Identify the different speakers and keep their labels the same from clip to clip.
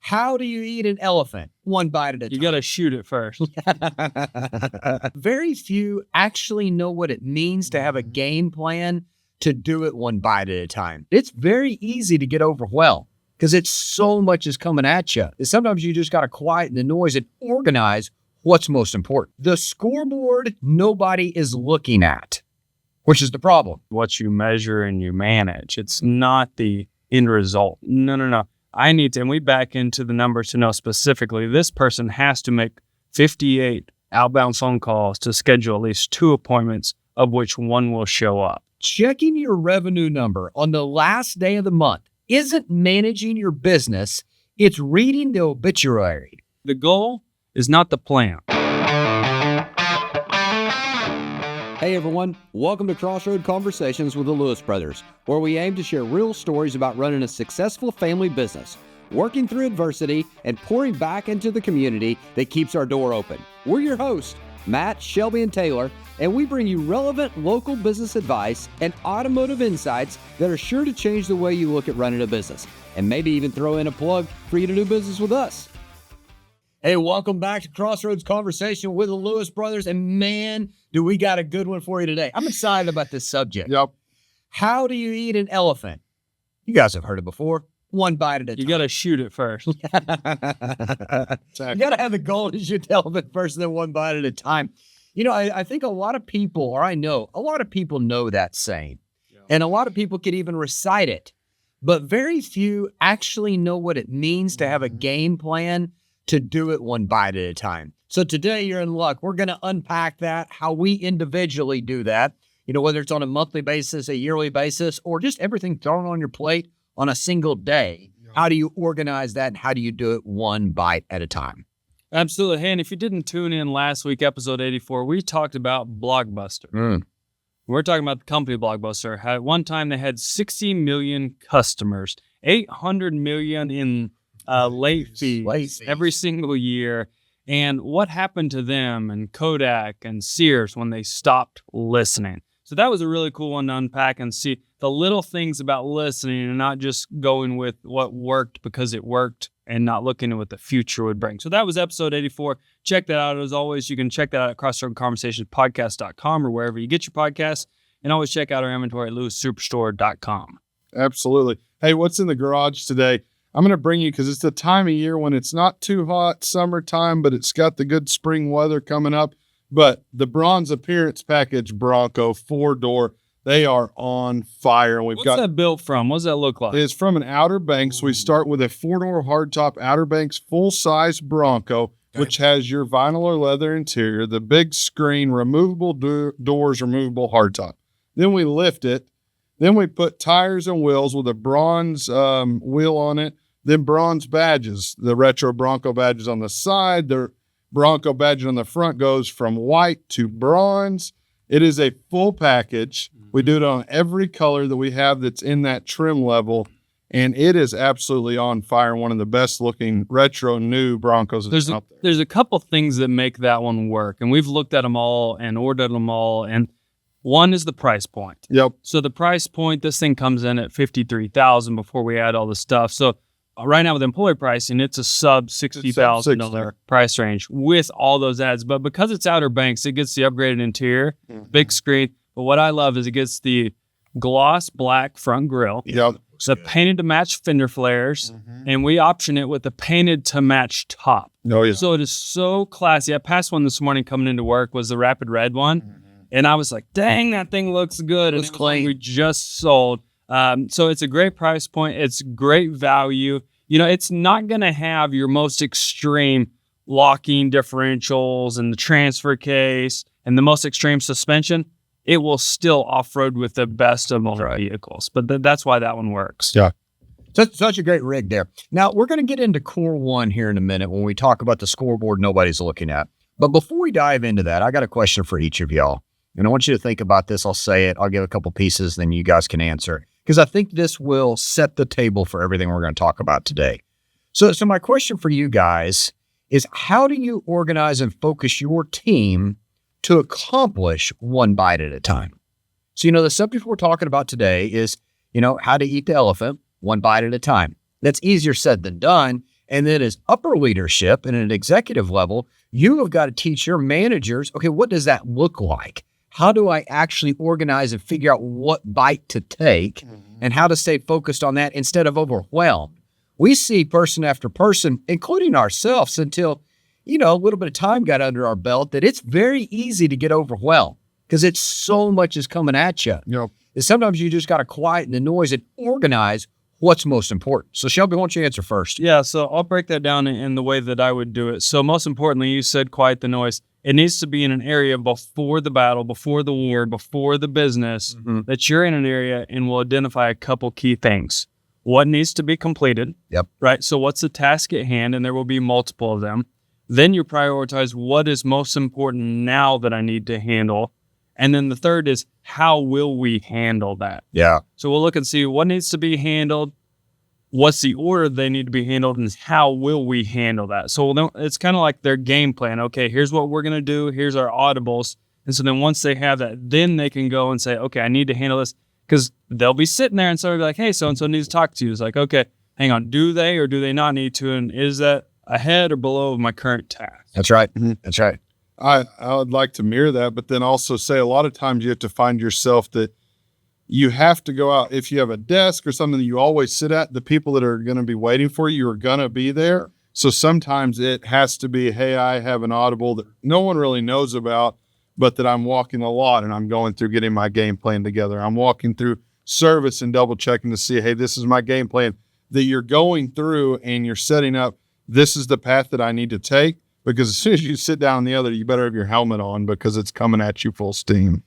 Speaker 1: How do you eat an elephant? One bite at a time.
Speaker 2: You got to shoot it first.
Speaker 1: Very few actually know what it means to have a game plan to do it one bite at a time. It's very easy to get overwhelmed because it's so much is coming at you. Sometimes you just got to quieten the noise and organize what's most important. The scoreboard nobody is looking at, which is the problem.
Speaker 2: What you measure and you manage. It's not the end result. No. I need to, and we back into the numbers to know specifically, this person has to make 58 outbound phone calls to schedule at least 2 appointments, of which 1 will show up.
Speaker 1: Checking your revenue number on the last day of the month isn't managing your business. It's reading the obituary.
Speaker 2: The goal is not the plan.
Speaker 3: Hey everyone, welcome to Crossroad Conversations with the Lewis Brothers, where we aim to share real stories about running a successful family business, working through adversity, and pouring back into the community that keeps our door open. We're your hosts, Matt, Shelby, and Taylor, and we bring you relevant local business advice and automotive insights that are sure to change the way you look at running a business, and maybe even throw in a plug for you to do business with us.
Speaker 1: Hey, welcome back to Crossroads Conversation with the Lewis Brothers. And man, do we got a good one for you today. I'm excited about this subject.
Speaker 4: Yep.
Speaker 1: How do you eat an elephant? You guys have heard it before. One bite at a time.
Speaker 2: You got to shoot it first.
Speaker 1: You got to have the goal to shoot the elephant first and then one bite at a time. You know, I think a lot of people, or I know, a lot of people know that saying. Yeah. And a lot of people could even recite it. But very few actually know what it means to have a game plan to do it one bite at a time. So today you're in luck. We're going to unpack that, how we individually do that, you know, whether it's on a monthly basis, a yearly basis, or just everything thrown on your plate on a single day. How do you organize that and how do you do it one bite at a time?
Speaker 2: Absolutely. Hey, and if you didn't tune in last week, episode 84, we talked about Blockbuster. We're talking about the company Blockbuster. At one time, they had 60 million customers, 800 million in late fees every single year. And what happened to them and Kodak and Sears when they stopped listening? So that was a really cool one to unpack and see the little things about listening and not just going with what worked because it worked and not looking at what the future would bring. So that was episode 84. Check that out. As always, you can check that out at crossroadconversationspodcast.com or wherever you get your podcasts. And always check out our inventory at lewissuperstore.com.
Speaker 4: Absolutely. Hey, what's in the garage today? I'm going to bring you, because it's the time of year when it's not too hot, summertime, but it's got the good spring weather coming up. But the Bronze Appearance Package Bronco 4-door, they are on fire. And
Speaker 2: What's that built from? What does that look like?
Speaker 4: It's from an Outer Banks. We start with a 4-door hardtop Outer Banks full-size Bronco, which has your vinyl or leather interior, the big screen, removable doors, removable hardtop. Then we lift it. Then we put tires and wheels with a bronze wheel on it. Then bronze badges, the retro Bronco badges on the side. The Bronco badge on the front goes from white to bronze. It is a full package. We do it on every color that we have that's in that trim level. And it is absolutely on fire. One of the best looking retro new Broncos that's out there.
Speaker 2: There's a couple things that make that one work. And we've looked at them all and ordered them all. And one is the price point.
Speaker 4: Yep.
Speaker 2: So the price point, this thing comes in at $53,000 before we add all the stuff. So right now with employee pricing, it's a sub $60,000 price range with all those ads. But because it's Outer Banks, it gets the upgraded interior, big screen. But what I love is it gets the gloss black front grille, the painted to match fender flares, and we option it with the painted to match top.
Speaker 4: Oh, yeah.
Speaker 2: So it is so classy. I passed one this morning coming into work, was the Rapid Red one. And I was like, dang, that thing looks good. And it was clean. We just sold. So it's a great price point. It's great value. You know, it's not going to have your most extreme locking differentials and the transfer case and the most extreme suspension. It will still off-road with the best of all vehicles. But that's why that one works.
Speaker 4: Yeah.
Speaker 1: Such a great rig there. Now, we're going to get into core one here in a minute when we talk about the scoreboard nobody's looking at. But before we dive into that, I got a question for each of y'all. And I want you to think about this. I'll say it. I'll give a couple pieces, then you guys can answer. Because I think this will set the table for everything we're going to talk about today. So my question for you guys is, how do you organize and focus your team to accomplish one bite at a time? So, the subject we're talking about today is, how to eat the elephant one bite at a time. That's easier said than done. And then as upper leadership and at an executive level, you have got to teach your managers, okay, what does that look like? How do I actually organize and figure out what bite to take and how to stay focused on that instead of overwhelmed? We see person after person, including ourselves, until, a little bit of time got under our belt, that it's very easy to get overwhelmed because it's so much is coming at you.
Speaker 4: Yep.
Speaker 1: And sometimes you just got to quieten the noise and organize what's most important. So Shelby, why don't you answer first?
Speaker 2: Yeah, so I'll break that down in the way that I would do it. So most importantly, you said quiet the noise. It needs to be in an area before the battle, before the war, before the business, that you're in an area and will identify a couple key things. What needs to be completed?
Speaker 1: Yep.
Speaker 2: Right? So what's the task at hand? And there will be multiple of them. Then you prioritize what is most important now that I need to handle. And then the third is, how will we handle that?
Speaker 1: Yeah.
Speaker 2: So we'll look and see what needs to be handled, what's the order they need to be handled, and how will we handle that? So it's kind of like their game plan. Okay, here's what we're going to do. Here's our audibles. And so then once they have that, then they can go and say, okay, I need to handle this. Because they'll be sitting there and somebody will be like, hey, so-and-so needs to talk to you. It's like, okay, hang on. Do they or do they not need to? And is that ahead or below of my current task?
Speaker 1: That's right. That's right.
Speaker 4: I would like to mirror that, but then also say a lot of times you have to find yourself that you have to go out. If you have a desk or something that you always sit at, the people that are going to be waiting for you are going to be there. So sometimes it has to be, hey, I have an audible that no one really knows about, but that I'm walking a lot and I'm going through getting my game plan together. I'm walking through service and double checking to see, hey, this is my game plan that you're going through and you're setting up. This is the path that I need to take. Because as soon as you sit down on the other, you better have your helmet on because it's coming at you full steam.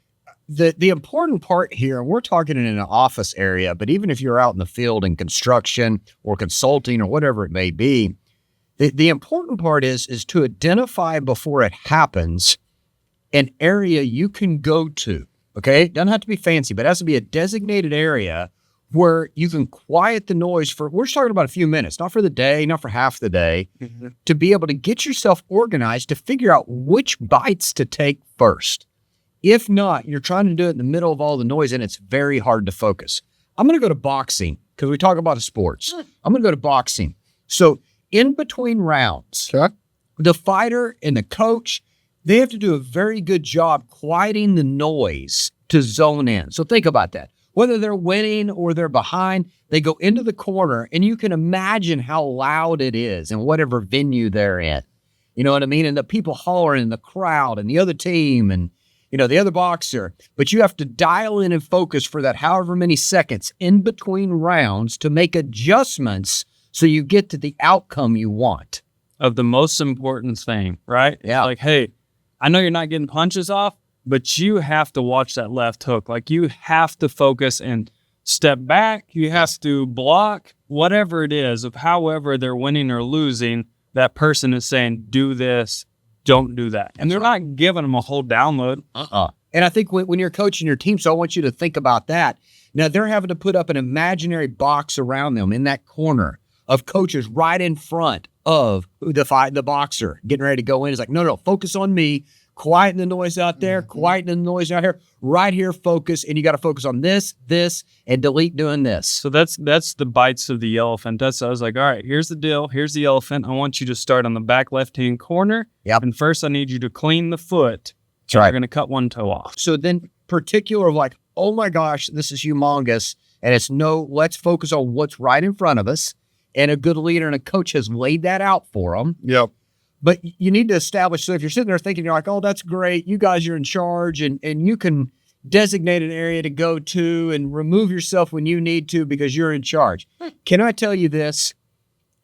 Speaker 1: The important part here, and we're talking in an office area, but even if you're out in the field in construction or consulting or whatever it may be, the important part is to identify before it happens an area you can go to, okay? It doesn't have to be fancy, but it has to be a designated area where you can quiet the noise we're just talking about a few minutes, not for the day, not for half the day, to be able to get yourself organized to figure out which bites to take first. If not, you're trying to do it in the middle of all the noise and it's very hard to focus. I'm going to go to boxing because we talk about sports. I'm going to go to boxing. So in between rounds, the fighter and the coach, they have to do a very good job quieting the noise to zone in. So think about that. Whether they're winning or they're behind, they go into the corner, and you can imagine how loud it is in whatever venue they're in. You know what I mean? And the people hollering in the crowd and the other team and, the other boxer. But you have to dial in and focus for that however many seconds in between rounds to make adjustments so you get to the outcome you want.
Speaker 2: Of the most important thing, right?
Speaker 1: Yeah.
Speaker 2: Like, hey, I know you're not getting punches off, but you have to watch that left hook. Like, you have to focus and step back. You have to block whatever it is of however they're winning or losing. That person is saying, do this, don't do that. And they're not giving them a whole download.
Speaker 1: And I think when you're coaching your team, so I want you to think about that. Now, they're having to put up an imaginary box around them in that corner of coaches right in front of the boxer getting ready to go in. It's like, no, focus on me. Quieten the noise out there, quieten the noise out here, right here, focus, and you got to focus on this, and delete doing this.
Speaker 2: So that's the bites of the elephant. I was like, all right, here's the deal. Here's the elephant. I want you to start on the back left-hand corner.
Speaker 1: Yep.
Speaker 2: And first I need you to clean the foot.
Speaker 1: That's right.
Speaker 2: You're going to cut one toe off.
Speaker 1: So then particular of like, oh my gosh, this is humongous. And it's let's focus on what's right in front of us. And a good leader and a coach has laid that out for them.
Speaker 4: Yep.
Speaker 1: But you need to establish, so if you're sitting there thinking, you're like, oh, that's great, you guys are in charge, and you can designate an area to go to and remove yourself when you need to because you're in charge. Can I tell you this?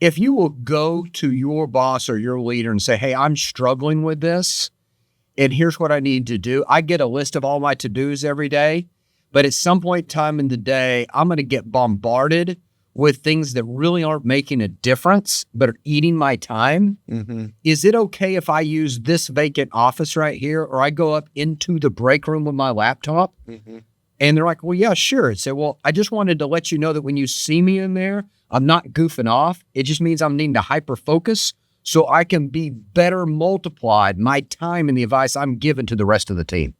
Speaker 1: If you will go to your boss or your leader and say, hey, I'm struggling with this, and here's what I need to do. I get a list of all my to-dos every day, but at some point in time in the day, I'm going to get bombarded with things that really aren't making a difference, but are eating my time. Is it okay if I use this vacant office right here, or I go up into the break room with my laptop? And they're like, well, yeah, sure. I'd say, well, I just wanted to let you know that when you see me in there, I'm not goofing off. It just means I'm needing to hyper-focus so I can be better multiplied my time and the advice I'm giving to the rest of the team.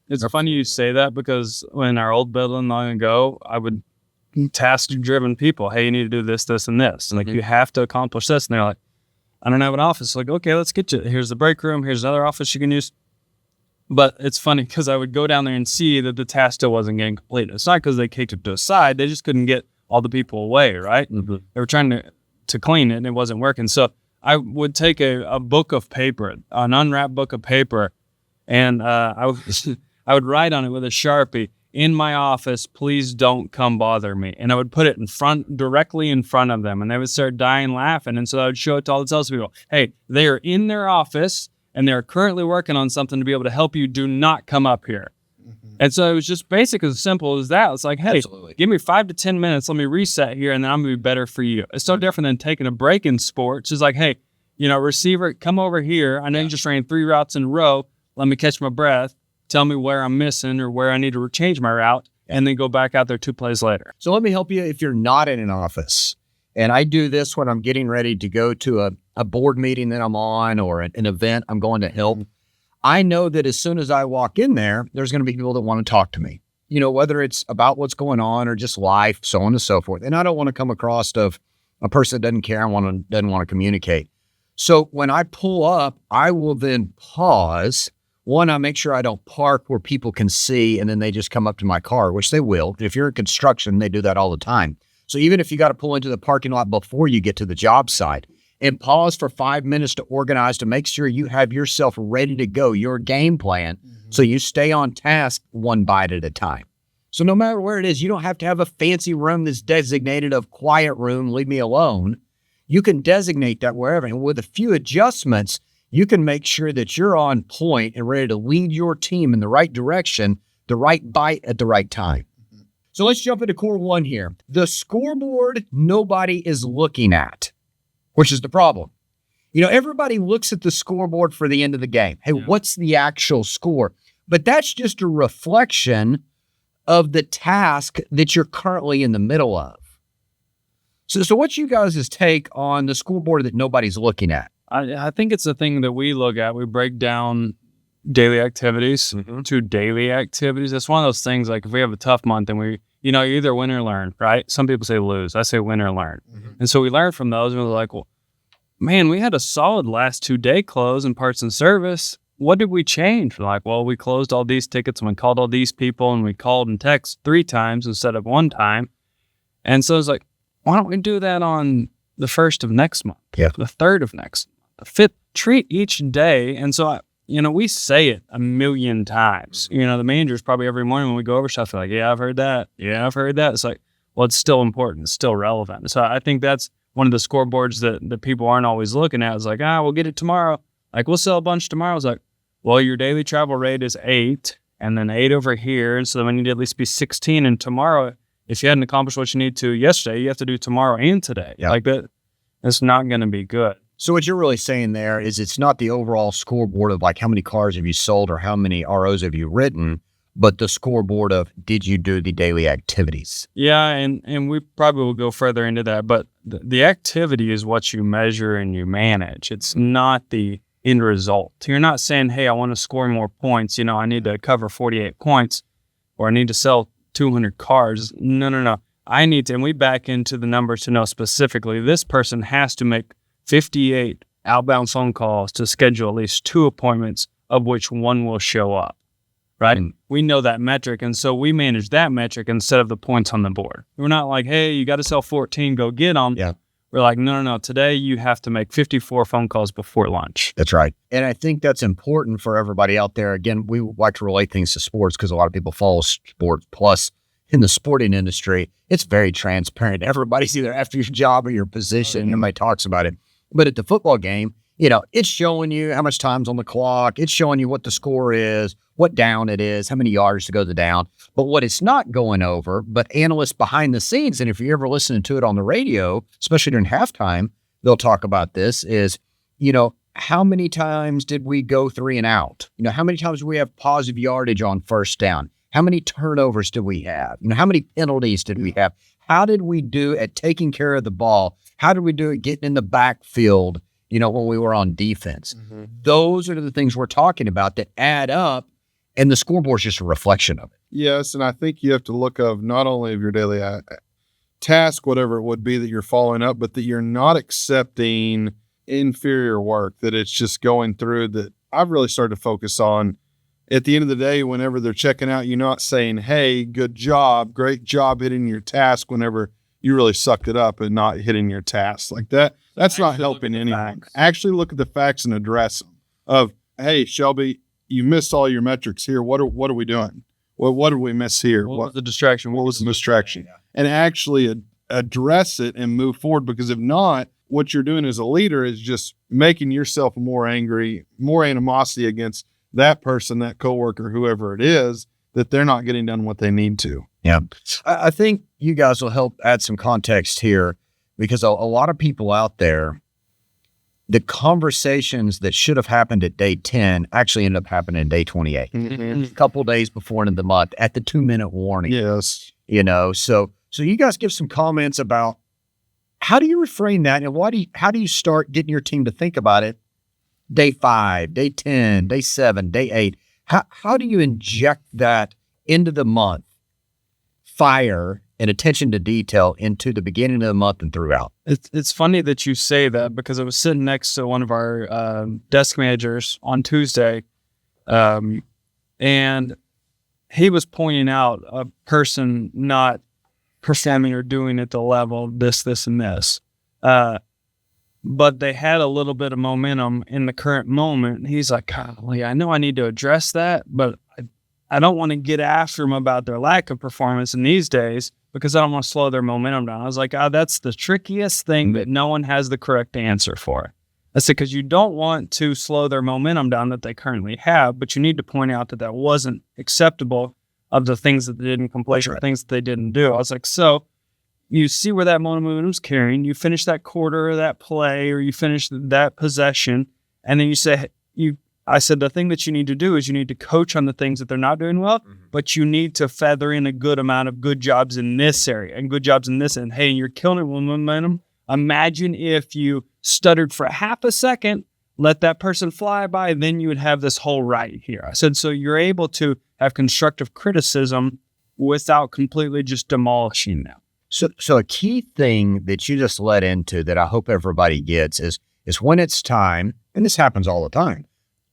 Speaker 2: It's funny you say that because in our old building long ago, I would task-driven people. Hey, you need to do this, this, and this. Like, you have to accomplish this. And they're like, I don't have an office. Like, okay, let's get you. Here's the break room. Here's another office you can use. But it's funny because I would go down there and see that the task still wasn't getting completed. It's not because they kicked it to a side. They just couldn't get all the people away, right? They were trying to clean it, and it wasn't working. So I would take a book of paper, an unwrapped book of paper, and I would write on it with a Sharpie, in my office, please don't come bother me. And I would put it directly in front of them, and they would start dying laughing. And so I would show it to all the salespeople. Hey, they are in their office, and they're currently working on something to be able to help you. Do not come up here. And so it was just basically as simple as that. It's like, hey, give me 5 to 10 minutes. Let me reset here, and then I'm going to be better for you. It's so different than taking a break in sports. It's like, hey, receiver, come over here. I know you just ran 3 routes in a row. Let me catch my breath. Tell me where I'm missing or where I need to change my route, and then go back out there 2 plays later.
Speaker 1: So let me help you if you're not in an office. And I do this when I'm getting ready to go to a board meeting that I'm on or an event I'm going to help. I know that as soon as I walk in there, there's going to be people that want to talk to me, whether it's about what's going on or just life, so on and so forth. And I don't want to come across of a person that doesn't care and doesn't want to communicate. So when I pull up, I will then pause. One, I make sure I don't park where people can see, and then they just come up to my car, which they will. If you're in construction, they do that all the time. So even if you got to pull into the parking lot before you get to the job site, and pause for 5 minutes to organize, to make sure you have yourself ready to go, your game plan, so you stay on task one bite at a time. So no matter where it is, you don't have to have a fancy room that's designated of quiet room, leave me alone. You can designate that wherever, and with a few adjustments, you can make sure that you're on point and ready to lead your team in the right direction, the right bite at the right time. So let's jump into core 1 here. The scoreboard nobody is looking at, which is the problem. Everybody looks at the scoreboard for the end of the game. Hey, what's the actual score? But that's just a reflection of the task that you're currently in the middle of. So what's you guys' take on the scoreboard that nobody's looking at?
Speaker 2: I think it's a thing that we look at. We break down daily activities to daily activities. It's one of those things, like if we have a tough month and you either win or learn, right? Some people say lose. I say win or learn. And so we learn from those, and we're like, well, man, we had a solid last 2-day close in parts and service. What did we change? We're like, well, we closed all these tickets and we called all these people, and we called and texted 3 times instead of 1 time. And so it's like, why don't we do that on the 1st of next month?
Speaker 1: Yeah.
Speaker 2: The 3rd of next month, the 5th? Treat each day. And so we say it a million times. The managers probably every morning when we go over stuff, they're like, yeah, I've heard that. Yeah, I've heard that. It's like, well, it's still important. It's still relevant. So I think that's one of the scoreboards that people aren't always looking at. Is like, we'll get it tomorrow. Like, we'll sell a bunch tomorrow. It's like, well, your daily travel rate is 8, and then 8 over here. And so then we need to at least be 16. And tomorrow, if you hadn't accomplished what you need to yesterday, you have to do tomorrow and today.
Speaker 1: Yeah.
Speaker 2: Like that, it's not going to be good.
Speaker 1: So what you're really saying there is it's not the overall scoreboard of like how many cars have you sold or how many ROs have you written, but the scoreboard of did you do the daily activities?
Speaker 2: Yeah, and we probably will go further into that, but the activity is what you measure and you manage. It's not the end result. You're not saying, hey, I want to score more points. I need to cover 48 points, or I need to sell 200 cars. No. I need to, and we back into the numbers to know specifically this person has to make 58 outbound phone calls to schedule at least 2 appointments, of which 1 will show up, right? We know that metric, and so we manage that metric instead of the points on the board. We're not like, hey, you got to sell 14, go get them.
Speaker 1: Yeah.
Speaker 2: We're like, no, today you have to make 54 phone calls before lunch.
Speaker 1: That's right. And I think that's important for everybody out there. Again, we like to relate things to sports because a lot of people follow sports. Plus, in the sporting industry, it's very transparent. Everybody's either after your job or your position. Nobody talks about it. But at the football game, it's showing you how much time's on the clock. It's showing you what the score is, what down it is, how many yards to go to the down. But what it's not going over, but analysts behind the scenes, and if you're ever listening to it on the radio, especially during halftime, they'll talk about this is, how many times did we go 3 and out? How many times do we have positive yardage on first down? How many turnovers did we have? How many penalties did we have? How did we do at taking care of the ball? How did we do it getting in the backfield, when we were on defense? Those are the things we're talking about that add up, and the scoreboard is just a reflection of it.
Speaker 4: Yes, and I think you have to look of not only of your daily task, whatever it would be that you're following up, but that you're not accepting inferior work, that it's just going through that. I've really started to focus on at the end of the day, whenever they're checking out, you're not saying, hey, good job, great job hitting your task whenever you really sucked it up and not hitting your task like that. That's not helping anyone. Actually look at the facts and address them of, hey, Shelby, you missed all your metrics here. What are we doing? What did we miss here?
Speaker 2: What was the distraction?
Speaker 4: What was the distraction? And actually address it and move forward, because if not, what you're doing as a leader is just making yourself more angry, more animosity against that person, that coworker, whoever it is, that they're not getting done what they need to.
Speaker 1: Yeah. I think you guys will help add some context here, because a lot of people out there, the conversations that should have happened at day 10 actually ended up happening at day 28, a couple of days before end of the month at the 2-minute warning.
Speaker 4: Yes.
Speaker 1: So you guys give some comments about how do you reframe that, and how do you start getting your team to think about it? Day 5, day 10, day 7, day 8. How do you inject that into the month, fire and attention to detail into the beginning of the month and throughout?
Speaker 2: It's funny that you say that, because I was sitting next to one of our desk managers on Tuesday, and he was pointing out a person not performing or doing at the level this, and this. But they had a little bit of momentum in the current moment. He's like, golly, I know I need to address that, but I don't want to get after them about their lack of performance in these days, because I don't want to slow their momentum down. I was like, that's the trickiest thing that no one has the correct answer for. I said, because you don't want to slow their momentum down that they currently have, but you need to point out that wasn't acceptable of the things that they didn't complete, or things that they didn't do. I was like, so you see where that momentum's carrying, you finish that quarter or that play, or you finish that possession, and then you say, I said, the thing that you need to do is you need to coach on the things that they're not doing well, but you need to feather in a good amount of good jobs in this area and good jobs in this. And hey, you're killing it with momentum. Imagine if you stuttered for half a second, let that person fly by, then you would have this hole right here. I said, so you're able to have constructive criticism without completely just demolishing them.
Speaker 1: So a key thing that you just led into that I hope everybody gets is when it's time, and this happens all the time,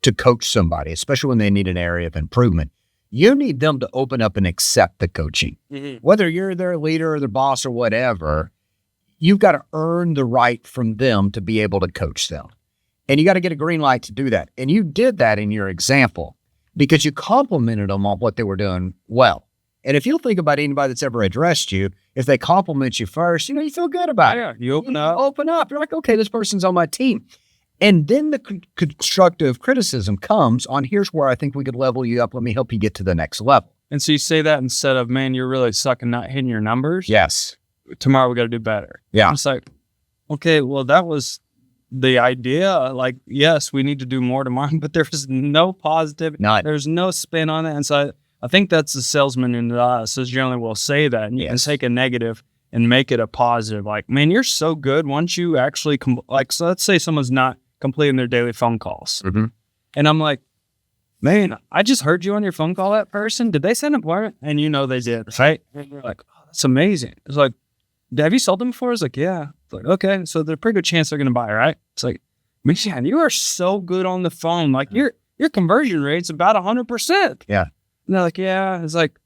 Speaker 1: to coach somebody, especially when they need an area of improvement, you need them to open up and accept the coaching. Whether you're their leader or their boss or whatever, you've got to earn the right from them to be able to coach them. And you got to get a green light to do that. And you did that in your example because you complimented them on what they were doing well. And if you'll think about anybody that's ever addressed you, if they compliment you first, you feel good about it.
Speaker 2: Yeah, you open up.
Speaker 1: Open up. You're like, okay, this person's on my team. And then the constructive criticism comes on, here's where I think we could level you up. Let me help you get to the next level.
Speaker 2: And so you say that instead of, man, you're really sucking, not hitting your numbers.
Speaker 1: Yes.
Speaker 2: Tomorrow we got to do better.
Speaker 1: Yeah.
Speaker 2: It's like, okay, well, that was the idea. Like, yes, we need to do more tomorrow, but there's no positive. There's no spin on it. And so I think that's the salesman in us is generally will say that. And you can take a negative and make it a positive. Like, man, you're so good. Once you actually, so let's say someone's not completing their daily phone calls. And I'm like, man, I just heard you on your phone call, that person. Did they send an appointment? And they did, right? And you're like, oh, that's amazing. It's like, have you sold them before? It's like, yeah. It's like, okay, so there's a pretty good chance they're going to buy, right? It's like, man, you are so good on the phone. Like your conversion rate's about 100%.
Speaker 1: Yeah.
Speaker 2: And they're like, yeah. It's like,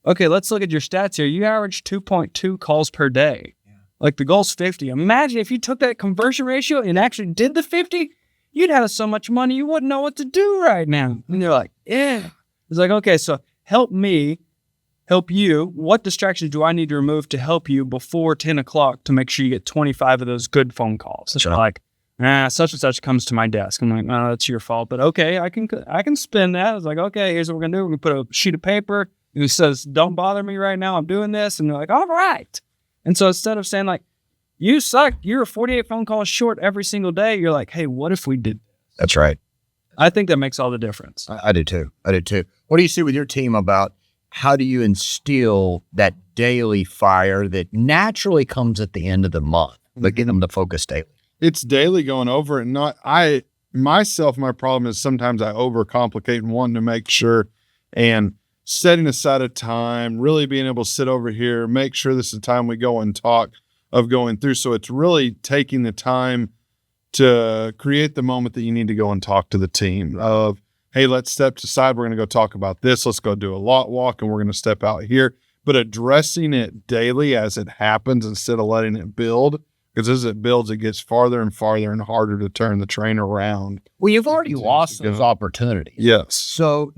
Speaker 2: okay, let's look at your stats here. You average 2.2 calls per day. Like the goal's 50. Imagine if you took that conversion ratio and actually did the 50, you'd have so much money you wouldn't know what to do right now. And they're like, yeah. It's like, okay, so help me help you. What distractions do I need to remove to help you before 10 o'clock to make sure you get 25 of those good phone calls? Sure. Like, such and such comes to my desk. I'm like, no, that's your fault. But okay, I can spin that. It's like, okay, here's what we're going to do. We're going to put a sheet of paper. It says, don't bother me right now. I'm doing this. And they're like, all right. And so instead of saying like, you suck, you're 48 phone calls short every single day, you're like, hey, what if we did?
Speaker 1: That's right.
Speaker 2: I think that makes all the difference.
Speaker 1: I do too. What do you see with your team about how do you instill that daily fire that naturally comes at the end of the month, but get them to focus daily?
Speaker 4: It's daily going over it. My problem is sometimes I overcomplicate and want to make sure. And setting aside a time, really being able to sit over here, make sure this is the time we go and talk of going through. So it's really taking the time to create the moment that you need to go and talk to the team of, hey, let's step aside. We're going to go talk about this. Let's go do a lot walk and we're going to step out here. But addressing it daily as it happens instead of letting it build, because as it builds, it gets farther and farther and harder to turn the train around.
Speaker 1: Well, you've already lost those opportunities.
Speaker 4: Yes.
Speaker 1: So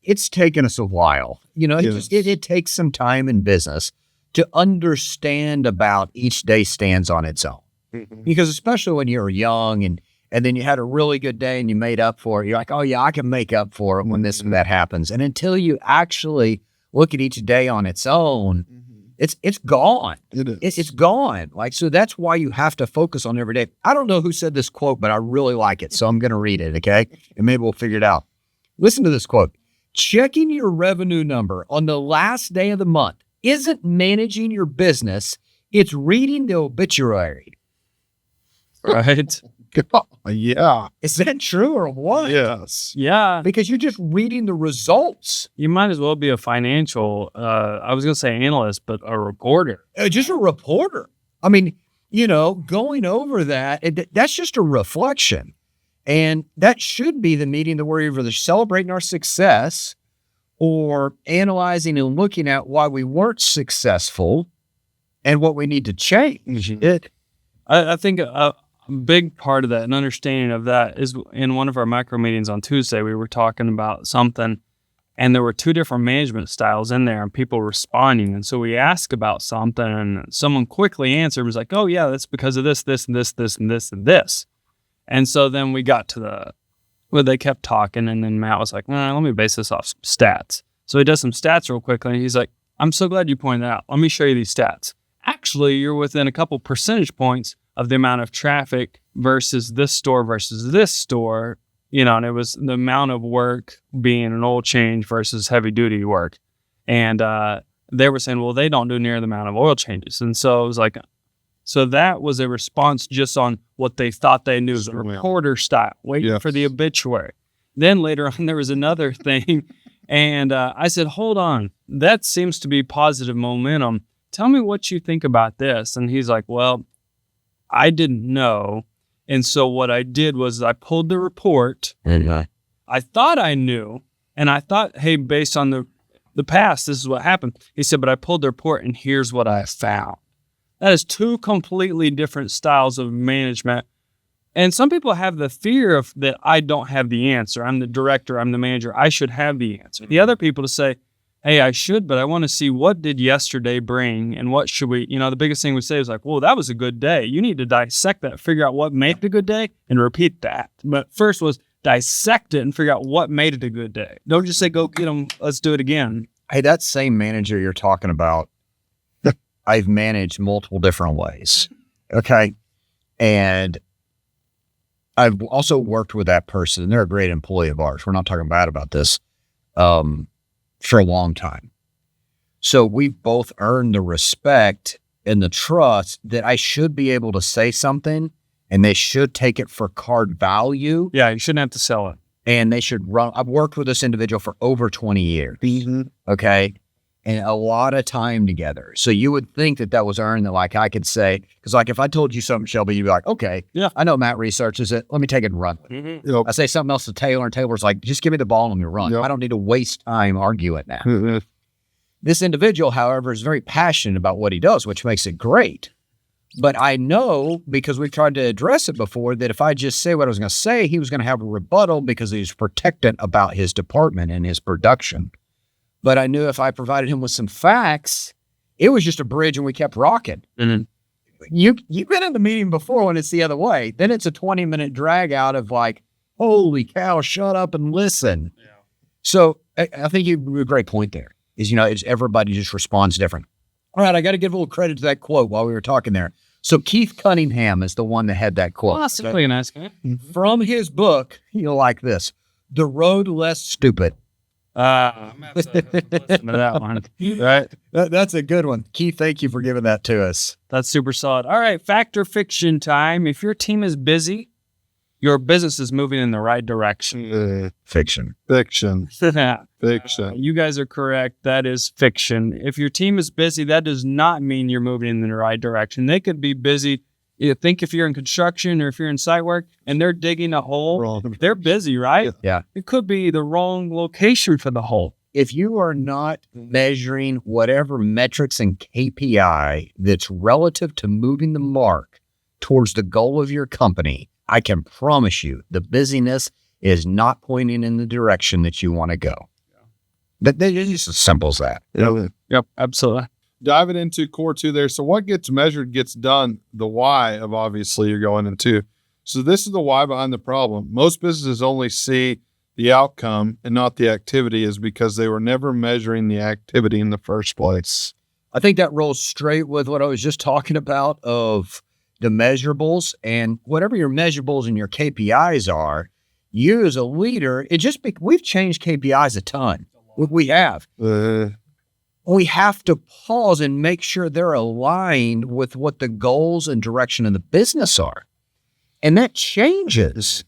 Speaker 1: it's taken us a while. It takes some time in business to understand about each day stands on its own.
Speaker 4: Mm-hmm.
Speaker 1: Because especially when you're young and then you had a really good day and you made up for it, you're like, oh yeah, I can make up for it when this and that happens. And until you actually look at each day on its own, it's gone.
Speaker 4: It is.
Speaker 1: It's gone. So that's why you have to focus on every day. I don't know who said this quote, but I really like it. So I'm going to read it. Okay. And maybe we'll figure it out. Listen to this quote. Checking your revenue number on the last day of the month isn't managing your business. It's reading the obituary.
Speaker 2: Right.
Speaker 4: Yeah.
Speaker 1: Is that true or what?
Speaker 4: Yes.
Speaker 2: Yeah.
Speaker 1: Because you're just reading the results.
Speaker 2: You might as well be a financial, I was going to say analyst, but a reporter.
Speaker 1: Just a reporter. I mean, going over that's just a reflection. And that should be the meeting that we're either celebrating our success or analyzing and looking at why we weren't successful and what we need to change.
Speaker 2: I think a big part of that and understanding of that is in one of our micro meetings on Tuesday, we were talking about something and there were two different management styles in there and people responding. And so we asked about something and someone quickly answered, was like, oh yeah, that's because of this, this, and this, this, and this, and this. And so then we got to they kept talking and then Matt was like, let me base this off some stats. So he does some stats real quickly and he's like, I'm so glad you pointed that out. Let me show you these stats. Actually, you're within a couple percentage points of the amount of traffic versus this store, and it was the amount of work being an oil change versus heavy duty work. And they were saying, well, they don't do near the amount of oil changes. And so it was like, so that was a response just on what they thought they knew, the reporter style, waiting for the obituary. Then later on, there was another thing. And I said, hold on, that seems to be positive momentum. Tell me what you think about this. And he's like, well, I didn't know. And so what I did was I pulled the report. I thought I knew. And I thought, hey, based on the past, this is what happened. He said, but I pulled the report and here's what I found. That is two completely different styles of management. And some people have the fear of that I don't have the answer. I'm the director. I'm the manager. I should have the answer. The other people to say, hey, I should, but I want to see what did yesterday bring and what should we, the biggest thing we say is like, well, that was a good day. You need to dissect that, figure out what made it a good day and repeat that. But first was dissect it and figure out what made it a good day. Don't just say, go get them. Let's do it again.
Speaker 1: Hey, that same manager you're talking about, I've managed multiple different ways. Okay. And I've also worked with that person and they're a great employee of ours. We're not talking bad about this. For a long time. So we've both earned the respect and the trust that I should be able to say something and they should take it for card value.
Speaker 2: Yeah, you shouldn't have to sell it.
Speaker 1: And they should run. I've worked with this individual for over 20 years. Okay. And a lot of time together. So you would think that was earned that I could say, because if I told you something, Shelby, you'd be like, okay, yeah, I know Matt researches it. Let me take it and run with it.
Speaker 4: Yep.
Speaker 1: I say something else to Taylor and Taylor's like, just give me the ball and let me run. Yep. I don't need to waste time arguing that. This individual, however, is very passionate about what he does, which makes it great. But I know, because we've tried to address it before, that if I just say what I was going to say, he was going to have a rebuttal because he's protectant about his department and his production. But I knew if I provided him with some facts, it was just a bridge and we kept rocking. Mm-hmm. You've been in the meeting before when it's the other way. Then it's a 20-minute drag out of holy cow, shut up and listen. Yeah. So I think you have a great point there is, everybody just responds different. All right, I got to give a little credit to that quote while we were talking there. So Keith Cunningham is the one that had that quote.
Speaker 2: Possibly an ask.
Speaker 1: From his book, you'll like this, The Road Less Stupid.
Speaker 2: I'm going to have to listen to that one. Right?
Speaker 1: That's a good one. Keith, thank you for giving that to us.
Speaker 2: That's super solid. All right, fact or fiction time. If your team is busy, your business is moving in the right direction.
Speaker 1: Fiction.
Speaker 4: Fiction.
Speaker 2: You guys are correct. That is fiction. If your team is busy, that does not mean you're moving in the right direction. They could be busy. You think if you're in construction or if you're in site work and they're digging a hole,
Speaker 4: Wrong.
Speaker 2: they're busy, right?
Speaker 1: Yeah.
Speaker 2: It could be the wrong location for the hole.
Speaker 1: If you are not measuring whatever metrics and KPI that's relative to moving the mark towards the goal of your company, I can promise you the busyness is not pointing in the direction that you want to go. That it's just as simple as that.
Speaker 2: Yep, absolutely.
Speaker 4: Diving into core 2 there. So what gets measured gets done. The why of obviously you're going into. So this is the why behind the problem. Most businesses only see the outcome and not the activity is because they were never measuring the activity in the first place.
Speaker 1: I think that rolls straight with what I was just talking about of the measurables, and whatever your measurables and your KPIs are, you as a leader, we've changed KPIs a ton. We have. We have to pause and make sure they're aligned with what the goals and direction of the business are. And that changes.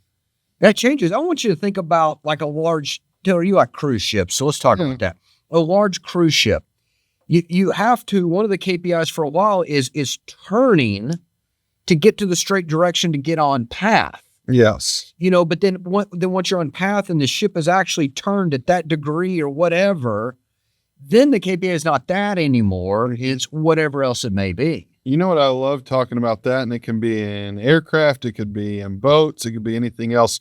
Speaker 1: I want you to think about like a large, you like cruise ships. So let's talk about that. A large cruise ship. You have to, one of the KPIs for a while is turning to get to the straight direction to get on path.
Speaker 4: Yes.
Speaker 1: But then once you're on path and the ship is actually turned at that degree or whatever, then the KPI is not that anymore. It's whatever else it may be.
Speaker 4: You know what I love talking about that? And it can be in aircraft, it could be in boats, it could be anything else.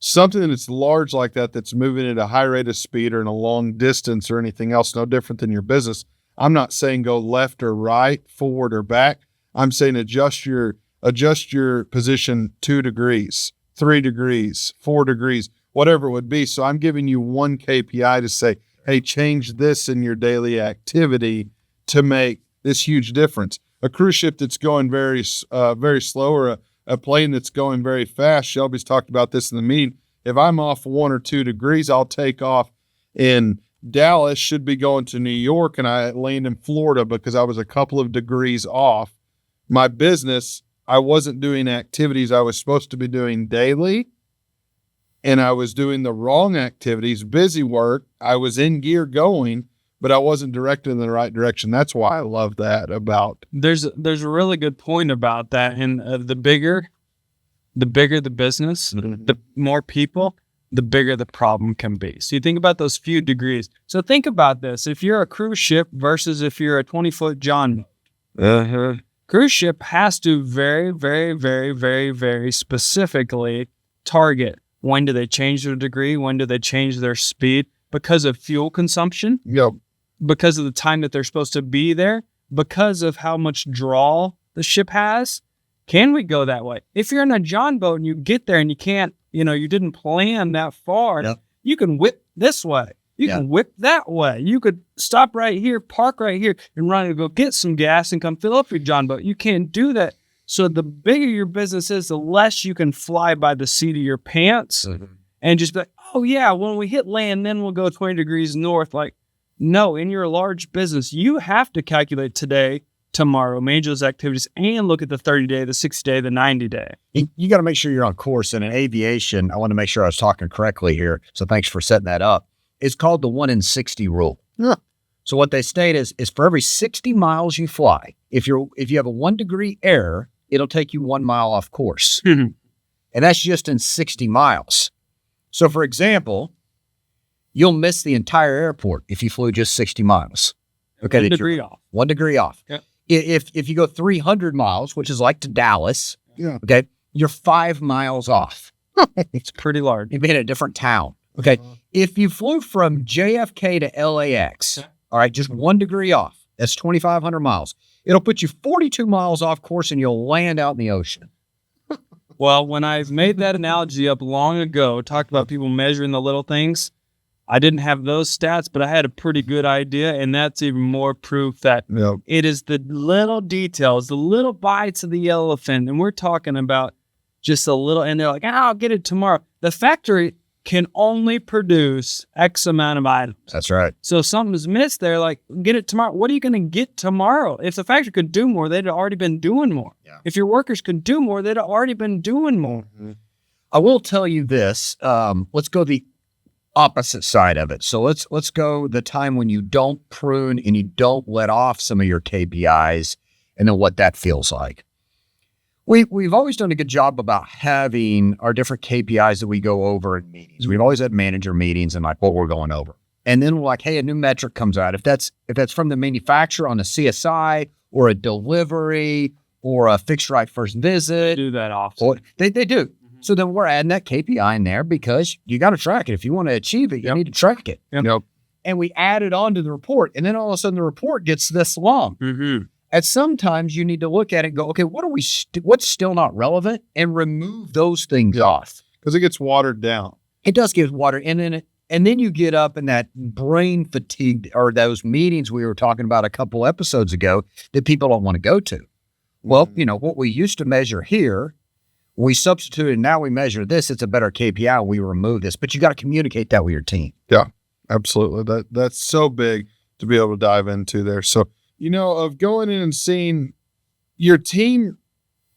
Speaker 4: Something that's large like that, that's moving at a high rate of speed or in a long distance or anything else, no different than your business. I'm not saying go left or right, forward or back. I'm saying adjust your position 2 degrees, 3 degrees, 4 degrees, whatever it would be. So I'm giving you one KPI to say, hey, change this in your daily activity to make this huge difference. A cruise ship that's going very slow, or a plane that's going very fast. Shelby's talked about this in the meeting. If I'm off 1 or 2 degrees, I'll take off in Dallas, should be going to New York, and I land in Florida because I was a couple of degrees off. My business, I wasn't doing activities I was supposed to be doing daily, and I was doing the wrong activities, busy work. I was in gear going, but I wasn't directed in the right direction. That's why I love that about.
Speaker 2: There's a really good point about that. And the bigger the business, the more people, the bigger the problem can be. So you think about those few degrees. So think about this. If you're a cruise ship versus if you're a 20-foot John, cruise ship has to very, very, very, very, very specifically target when do they change their degree, when do they change their speed, because of fuel consumption.
Speaker 4: Yep.
Speaker 2: Because of the time that they're supposed to be there, because of how much draw the ship has. Can we go that way? If you're in a John boat and you get there and you can't, you didn't plan that far, you can whip this way. You can whip that way. You could stop right here, park right here, and run and go get some gas and come fill up your John boat. You can't do that. So the bigger your business is, the less you can fly by the seat of your pants and just be like, oh yeah, when we hit land, then we'll go 20 degrees north. Like, no, in your large business, you have to calculate today, tomorrow, manage those activities, and look at the 30-day, the 60-day, the 90-day.
Speaker 1: You got to make sure you're on course. And in aviation, I want to make sure I was talking correctly here. So thanks for setting that up. It's called the 1 in 60 rule.
Speaker 4: Yeah.
Speaker 1: So what they state is for every 60 miles you fly, if you have a 1 degree error, it'll take you 1 mile off course. And that's just in 60 miles. So for example, you'll miss the entire airport if you flew just 60 miles. Okay.
Speaker 2: 1 degree off.
Speaker 1: 1 degree off.
Speaker 2: Yep.
Speaker 1: If you go 300 miles, which is like to Dallas, okay, you're 5 miles off.
Speaker 2: It's pretty large.
Speaker 1: You'd be in a different town. Okay. If you flew from JFK to LAX, all right, just 1 degree off, that's 2,500 miles. It'll put you 42 miles off course and you'll land out in the ocean.
Speaker 2: Well, when I made that analogy up long ago, talked about people measuring the little things, I didn't have those stats, but I had a pretty good idea, and that's even more proof that it is the little details, the little bites of the elephant, and we're talking about just a little, and they're like, I'll get it tomorrow. The factory can only produce X amount of items.
Speaker 1: That's right.
Speaker 2: So if something's missed there, like, get it tomorrow. What are you going to get tomorrow? If the factory could do more, they'd already been doing more.
Speaker 1: Yeah.
Speaker 2: If your workers could do more, they'd already been doing more.
Speaker 1: I will tell you this. Let's go the opposite side of it. So let's go the time when you don't prune and you don't let off some of your KPIs, and then what that feels like. We've always done a good job about having our different KPIs that we go over in meetings. We've always had manager meetings and like what we're going over. And then we're like, hey, a new metric comes out. If that's from the manufacturer on a CSI or a delivery or a fixed right first visit.
Speaker 2: Do that often.
Speaker 1: They do. So then we're adding that KPI in there because you got to track it. If you want to achieve it, you need to track it.
Speaker 4: Yep.
Speaker 1: And we add it onto the report. And then all of a sudden the report gets this long.
Speaker 2: Mm-hmm.
Speaker 1: And sometimes you need to look at it and go, okay, what's still not relevant, and remove those things off.
Speaker 4: Because it gets watered down.
Speaker 1: It does get watered. And then you get up in that brain fatigue or those meetings we were talking about a couple episodes ago that people don't want to go to. Well, what we used to measure here, we substituted, now we measure this. It's a better KPI. We remove this, but you got to communicate that with your team.
Speaker 4: Yeah, absolutely. That's so big to be able to dive into there. So, of going in and seeing your team,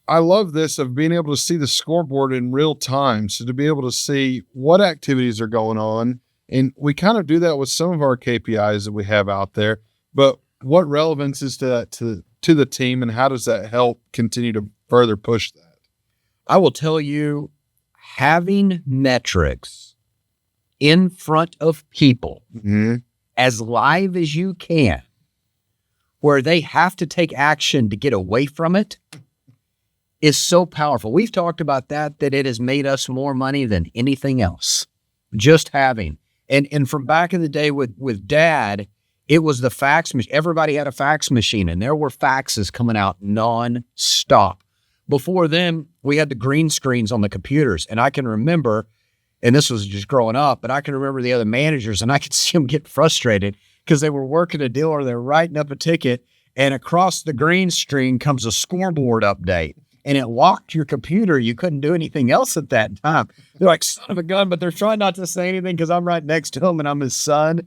Speaker 4: I love this of being able to see the scoreboard in real time. So to be able to see what activities are going on. And we kind of do that with some of our KPIs that we have out there, but what relevance is to that to the team, and how does that help continue to further push that?
Speaker 1: I will tell you, having metrics in front of people as live as you can, where they have to take action to get away from it, is so powerful. We've talked about that it has made us more money than anything else. Just having. And from back in the day with Dad, it was the fax machine. Everybody had a fax machine, and there were faxes coming out non-stop. Before then, we had the green screens on the computers, and I can remember, and this was just growing up, but I can remember the other managers, and I could see them get frustrated because they were working a deal or they're writing up a ticket, and across the green screen comes a scoreboard update, and it locked your computer. You couldn't do anything else at that time. They're like, son of a gun, but they're trying not to say anything because I'm right next to him and I'm his son,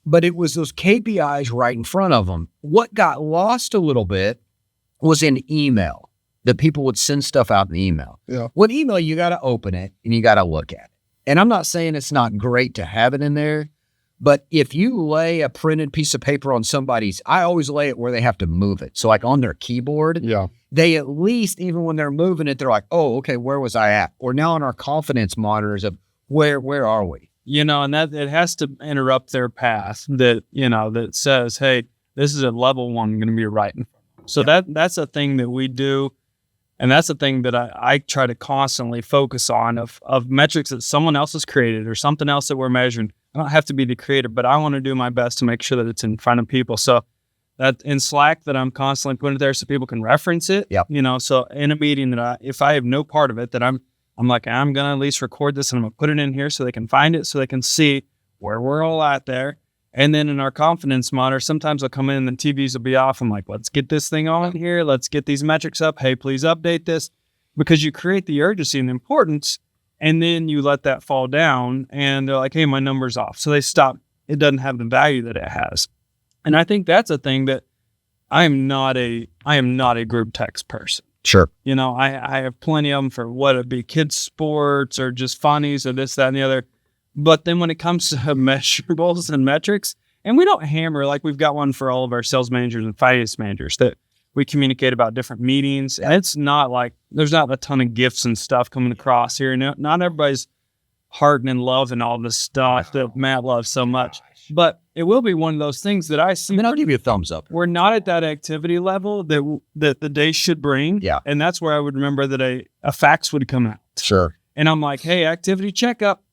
Speaker 1: But it was those KPIs right in front of them. What got lost a little bit was in email, that people would send stuff out in email.
Speaker 4: Yeah.
Speaker 1: With email, you got to open it and you got to look at it. And I'm not saying it's not great to have it in there, but if you lay a printed piece of paper on somebody's, I always lay it where they have to move it. So like on their keyboard, they at least, even when they're moving it, they're like, oh, okay, where was I at? Or now on our confidence monitors of where are we?
Speaker 2: And that it has to interrupt their path that, that says, hey, this is a level one going to be right in front. So that's a thing that we do. And that's the thing that I try to constantly focus on of metrics that someone else has created or something else that we're measuring. I don't have to be the creator, but I want to do my best to make sure that it's in front of people. So that in Slack that I'm constantly putting it there so people can reference it.
Speaker 1: Yep.
Speaker 2: So in a meeting that if I have no part of it, that I'm like, I'm going to at least record this and I'm going to put it in here so they can find it, so they can see where we're all at there. And then in our confidence monitor, sometimes I'll come in and the TVs will be off. I'm like, let's get this thing on here. Let's get these metrics up. Hey, please update this, because you create the urgency and the importance, and then you let that fall down and they're like, hey, my number's off. So they stop. It doesn't have the value that it has. And I think that's a thing that I am not a group text person.
Speaker 1: Sure.
Speaker 2: I have plenty of them for whether it be kids sports or just funnies or this, that, and the other. But then when it comes to measurables and metrics, and we don't hammer, like we've got one for all of our sales managers and finance managers that we communicate about different meetings. And it's not like there's not a ton of gifts and stuff coming across here. Not everybody's heart and love and all this stuff that Matt loves so much. But it will be one of those things that I see.
Speaker 1: I'll give you a thumbs up.
Speaker 2: We're not at that activity level that the day should bring.
Speaker 1: Yeah.
Speaker 2: And that's where I would remember that a fax would come out.
Speaker 1: Sure.
Speaker 2: And I'm like, hey, activity checkup.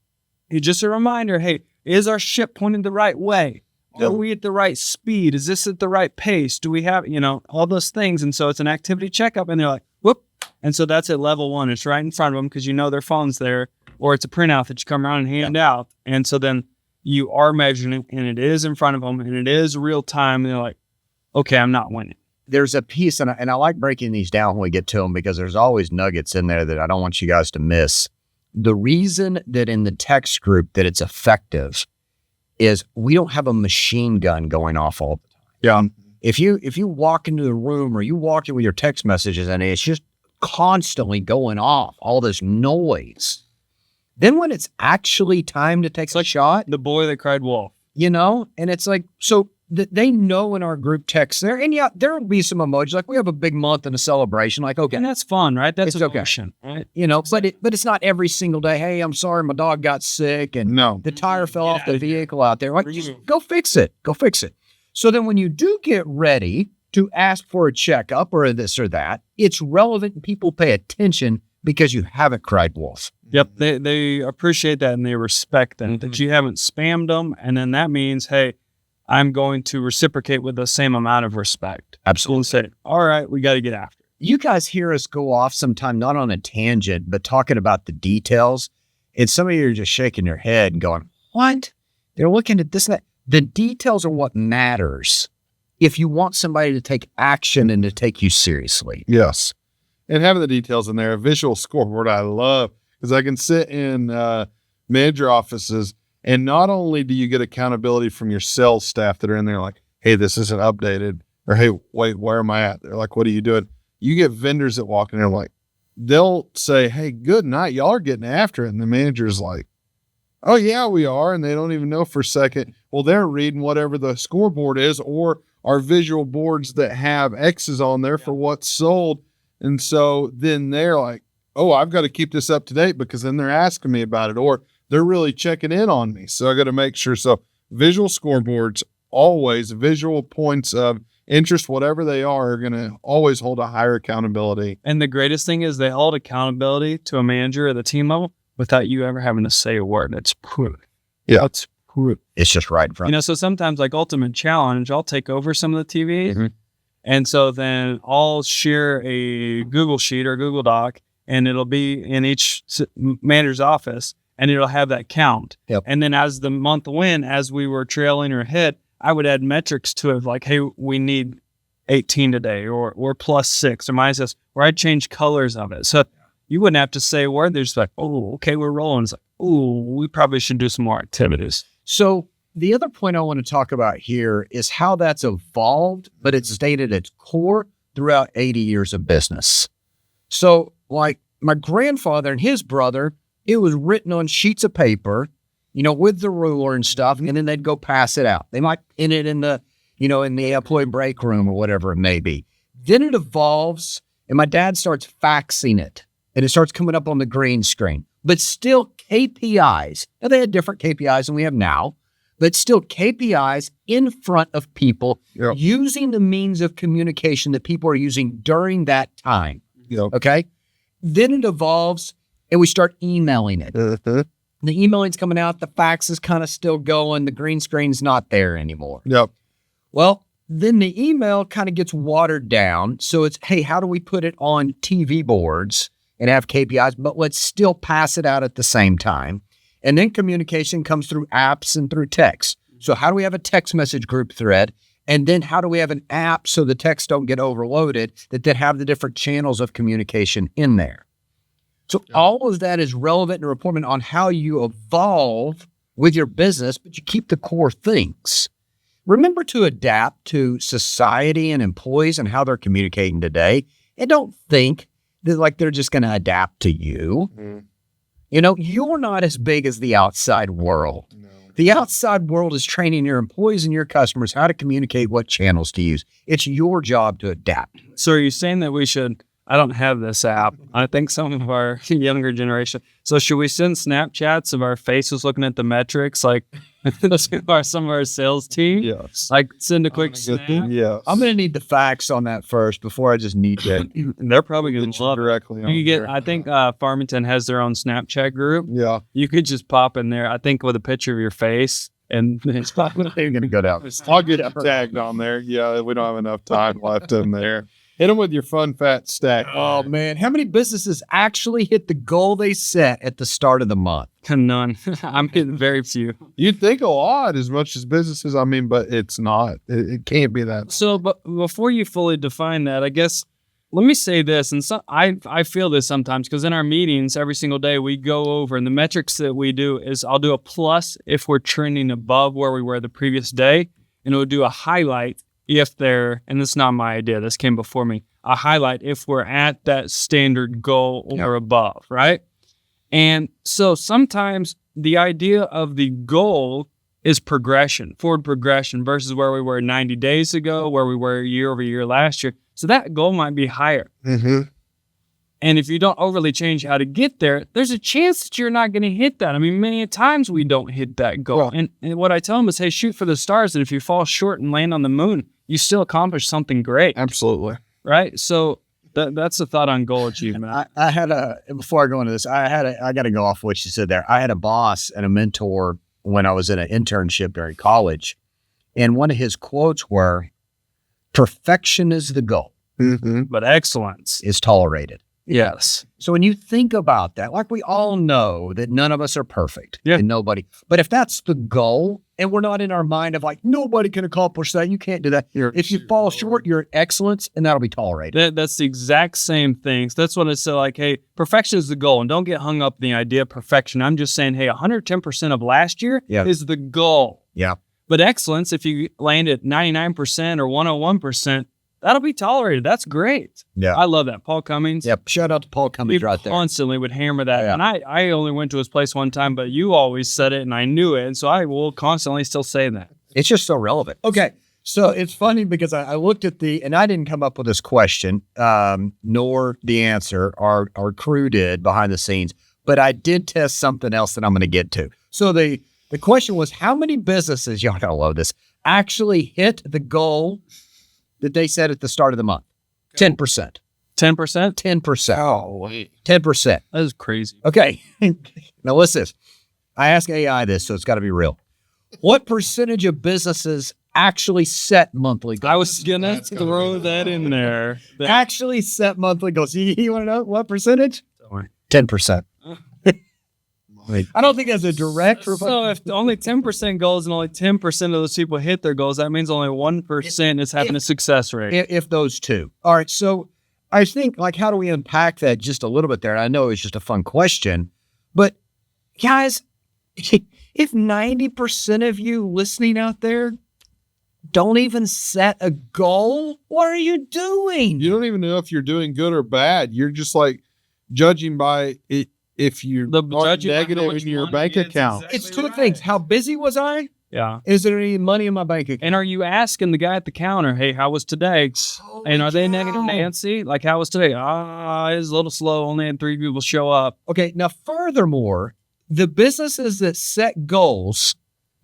Speaker 2: Just a reminder, hey, is our ship pointed the right way? Are we at the right speed? Is this at the right pace? Do we have, all those things? And so it's an activity checkup, and they're like, whoop. And so that's at level one. It's right in front of them because their phone's there, or it's a printout that you come around and hand out. And so then you are measuring it, and it is in front of them, and it is real time. And they're like, okay, I'm not winning.
Speaker 1: There's a piece, and I like breaking these down when we get to them, because there's always nuggets in there that I don't want you guys to miss. The reason that in the text group that it's effective is we don't have a machine gun going off all the time.
Speaker 4: Yeah.
Speaker 1: If you walk into the room or you walk in with your text messages and it's just constantly going off, all this noise. Then when it's actually time to take a shot,
Speaker 2: The boy that cried wolf.
Speaker 1: and it's like, so they know in our group text there, and yeah, there will be some emojis, like we have a big month and a celebration, like, okay,
Speaker 2: And that's fun, right? That's
Speaker 1: It's okay.
Speaker 2: emotion, right?
Speaker 1: but it's not every single day. Hey, I'm sorry, my dog got sick and
Speaker 4: No.
Speaker 1: the tire fell off the vehicle out there. Like, just go fix it. Go fix it. So then when you do get ready to ask for a checkup or this or that, it's relevant and people pay attention because you haven't cried wolf.
Speaker 2: Yep, they appreciate that and they respect that you haven't spammed them, and then that means, hey, I'm going to reciprocate with the same amount of respect.
Speaker 1: Absolutely.
Speaker 2: And say, all right, we got to get after it.
Speaker 1: You guys hear us go off sometime, not on a tangent, but talking about the details. And some of you are just shaking your head and going, what? They're looking at this and that. The details are what matters if you want somebody to take action and to take you seriously.
Speaker 4: Yes. And having the details in there, a visual scoreboard I love, because I can sit in manager offices, and not only do you get accountability from your sales staff that are in there like, hey, this isn't updated, or hey, wait, where am I at? They're like, what are you doing? You get vendors that walk in there like, they'll say, hey, good night. Y'all are getting after it. And the manager's like, oh, yeah, we are. And they don't even know for a second. Well, they're reading whatever the scoreboard is or our visual boards that have X's on there for what's sold. And so then they're like, oh, I've got to keep this up to date because then they're asking me about it or they're really checking in on me. So I got to make sure. So visual scoreboards, always visual points of interest, whatever they are going to always hold a higher accountability.
Speaker 2: And the greatest thing is they hold accountability to a manager at the team level without you ever having to say a word. That's proof.
Speaker 4: Yeah.
Speaker 2: That's proof.
Speaker 1: It's just right in front.
Speaker 2: So sometimes like Ultimate Challenge, I'll take over some of the TVs. And so then I'll share a Google Sheet or Google Doc, and it'll be in each manager's office, and it'll have that count.
Speaker 1: Yep.
Speaker 2: And then as the month went, as we were trailing or ahead, I would add metrics to it, like, hey, we need 18 today, or plus 6, or minus this, or I'd change colors of it. So you wouldn't have to say a word. They're just like, oh, okay, we're rolling. It's like, oh, we probably should do some more activities.
Speaker 1: So the other point I want to talk about here is how that's evolved, but it's stayed at its core throughout 80 years of business. So like my grandfather and his brother, it was written on sheets of paper, with the ruler and stuff, and then they'd go pass it out. They might pin it in the, in the employee break room or whatever it may be. Then it evolves, and my dad starts faxing it, and it starts coming up on the green screen. But still KPIs. Now, they had different KPIs than we have now, but still KPIs in front of people using the means of communication that people are using during that time.
Speaker 4: Yep.
Speaker 1: Okay? Then it evolves, and we start emailing it. The emailing's coming out, the fax is kind of still going, the green screen's not there anymore.
Speaker 4: Yep.
Speaker 1: Well, then the email kind of gets watered down. So it's, hey, how do we put it on TV boards and have KPIs, but let's still pass it out at the same time. And then communication comes through apps and through text. So how do we have a text message group thread? And then how do we have an app so the texts don't get overloaded that then have the different channels of communication in there? So all of that is relevant and reporting on how you evolve with your business, but you keep the core things. Remember to adapt to society and employees and how they're communicating today. And don't think that like they're just going to adapt to you. You're not as big as the outside world. No. The outside world is training your employees and your customers how to communicate, what channels to use. It's your job to adapt.
Speaker 2: So are you saying that we should, I don't have this app. I think some of our younger generation. So should we send Snapchats of our faces looking at the metrics, like some of our sales team?
Speaker 4: Yes.
Speaker 2: Like send a quick snap.
Speaker 4: Yes.
Speaker 1: I'm going to need the facts on that first before I just need it.
Speaker 2: They're probably going to love it.
Speaker 4: Directly on
Speaker 2: You get,
Speaker 4: there.
Speaker 2: I think Farmington has their own Snapchat group.
Speaker 4: Yeah.
Speaker 2: You could just pop in there, I think, with a picture of your face. And it's
Speaker 1: They're going to go down.
Speaker 4: I'll get you tagged on there. Yeah, we don't have enough time left in there. Hit them with your fun, fat stack.
Speaker 1: Oh, man. How many businesses actually hit the goal they set at the start of the month?
Speaker 2: none. I'm hitting very few.
Speaker 4: You'd think a lot as much as businesses, but it's not. It can't be that.
Speaker 2: So, but before you fully define that, I guess, let me say this. And so I feel this sometimes because in our meetings every single day, we go over and the metrics that we do is I'll do a plus if we're trending above where we were the previous day. And we'll do a highlight if they're, and this is not my idea, this came before me, a highlight if we're at that standard goal or above, right? And so sometimes the idea of the goal is forward progression versus where we were 90 days ago, where we were year over year last year. So that goal might be higher.
Speaker 4: Mm-hmm.
Speaker 2: And if you don't overly change how to get there, there's a chance that you're not going to hit that. I mean, many times we don't hit that goal.
Speaker 4: Well,
Speaker 2: and what I tell them is, hey, shoot for the stars. And if you fall short and land on the moon, you still accomplish something great.
Speaker 4: Absolutely.
Speaker 2: Right? So that's the thought on goal achievement.
Speaker 1: I had before I go into this, I got to go off what you said there. I had a boss and a mentor when I was in an internship during college. And one of his quotes were, perfection is the goal.
Speaker 4: Mm-hmm.
Speaker 2: But excellence
Speaker 1: is tolerated.
Speaker 2: Yes.
Speaker 1: So when you think about that, like we all know that none of us are perfect.
Speaker 2: Yeah.
Speaker 1: And nobody, but if that's the goal and we're not in our mind of like, nobody can accomplish that, you can't do that. If you fall short, you're excellence and that'll be tolerated.
Speaker 2: That's the exact same thing. So that's what I said, like, hey, perfection is the goal. And don't get hung up in the idea of perfection. I'm just saying, hey, 110% of last year is the goal.
Speaker 1: Yeah.
Speaker 2: But excellence, if you land at 99% or 101%, that'll be tolerated. That's great.
Speaker 1: Yeah.
Speaker 2: I love that. Paul Cummings.
Speaker 1: Yep. Shout out to Paul Cummings right there.
Speaker 2: Constantly would hammer that.
Speaker 1: Yeah.
Speaker 2: And I only went to his place one time, but you always said it and I knew it. And so I will constantly still say that.
Speaker 1: It's just so relevant. Okay. So it's funny because I looked at and I didn't come up with this question, nor the answer. Our crew did behind the scenes, but I did test something else that I'm going to get to. So the question was, how many businesses, y'all gotta love this, actually hit the goal that they set at the start of the month? 10%.
Speaker 2: 10%?
Speaker 1: 10%.
Speaker 4: Oh, wait.
Speaker 1: 10%.
Speaker 2: That is crazy.
Speaker 1: Okay. Now listen, I ask AI this, so it's got to be real. What percentage of businesses actually set monthly goals?
Speaker 2: I was going to throw that in there.
Speaker 1: Actually set monthly goals. You want to know what percentage? 10%. I don't think that's a direct reflection.
Speaker 2: So if only 10% goals and only 10% of those people hit their goals, that means only 1% is having a success rate.
Speaker 1: If those two. All right. So I think, like, how do we unpack that just a little bit there? And I know it's just a fun question, but guys, if 90% of you listening out there don't even set a goal, what are you doing?
Speaker 4: You don't even know if you're doing good or bad. You're just like judging by it. If you're negative in your bank account.
Speaker 1: It's two things. How busy was I?
Speaker 2: Yeah.
Speaker 1: Is there any money in my bank account?
Speaker 2: And are you asking the guy at the counter, hey, how was today? And are they negative Nancy? Like, how was today? It was a little slow. Only had 3 people show up.
Speaker 1: Okay. Now, furthermore, the businesses that set goals,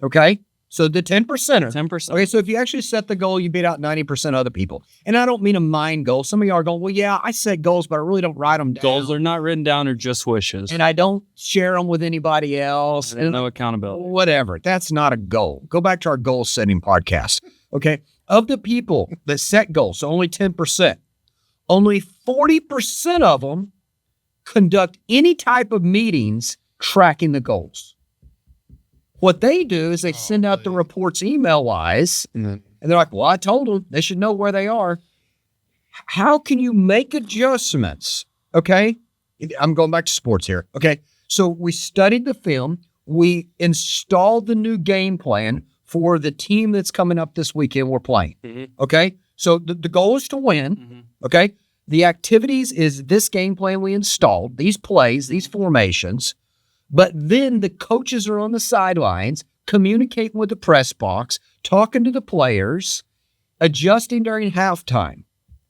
Speaker 1: okay, so the 10%.
Speaker 2: 10%.
Speaker 1: Okay, so if you actually set the goal, you beat out 90% of other people. And I don't mean a mind goal. Some of you are going, well, yeah, I set goals, but I really don't write them down.
Speaker 2: Goals are not written down, or just wishes.
Speaker 1: And I don't share them with anybody else.
Speaker 2: And no accountability.
Speaker 1: Whatever. That's not a goal. Go back to our goal setting podcast. Okay. Of the people that set goals, so only 10%, only 40% of them conduct any type of meetings tracking the goals. What they do is they send out the reports email-wise, and they're like, well, I told them they should know where they are. How can you make adjustments? Okay. I'm going back to sports here. Okay. So we studied the film. We installed the new game plan for the team that's coming up this weekend we're playing. Mm-hmm. Okay. So the goal is to win. Mm-hmm. Okay. The activities is this game plan we installed, these plays, these formations. But then the coaches are on the sidelines, communicating with the press box, talking to the players, adjusting during halftime.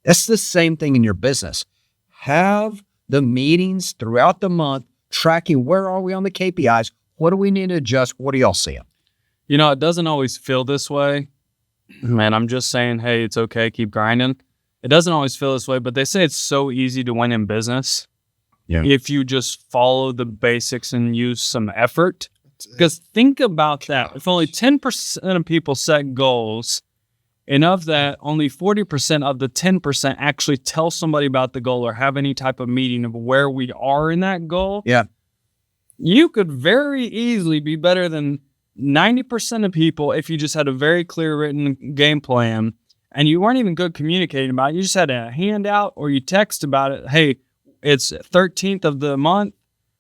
Speaker 1: That's the same thing in your business. Have the meetings throughout the month, tracking where are we on the KPIs, what do we need to adjust, what are y'all seeing?
Speaker 2: You know, it doesn't always feel this way. Man, I'm just saying, hey, it's okay, keep grinding. It doesn't always feel this way, but they say it's so easy to win in business. Yeah. If you just follow the basics and use some effort. Because think about that. If only 10% of people set goals, and of that, only 40% of the 10% actually tell somebody about the goal or have any type of meeting of where we are in that goal.
Speaker 1: Yeah.
Speaker 2: You could very easily be better than 90% of people if you just had a very clear written game plan and you weren't even good communicating about it. You just had a handout or you text about it. Hey, it's 13th of the month.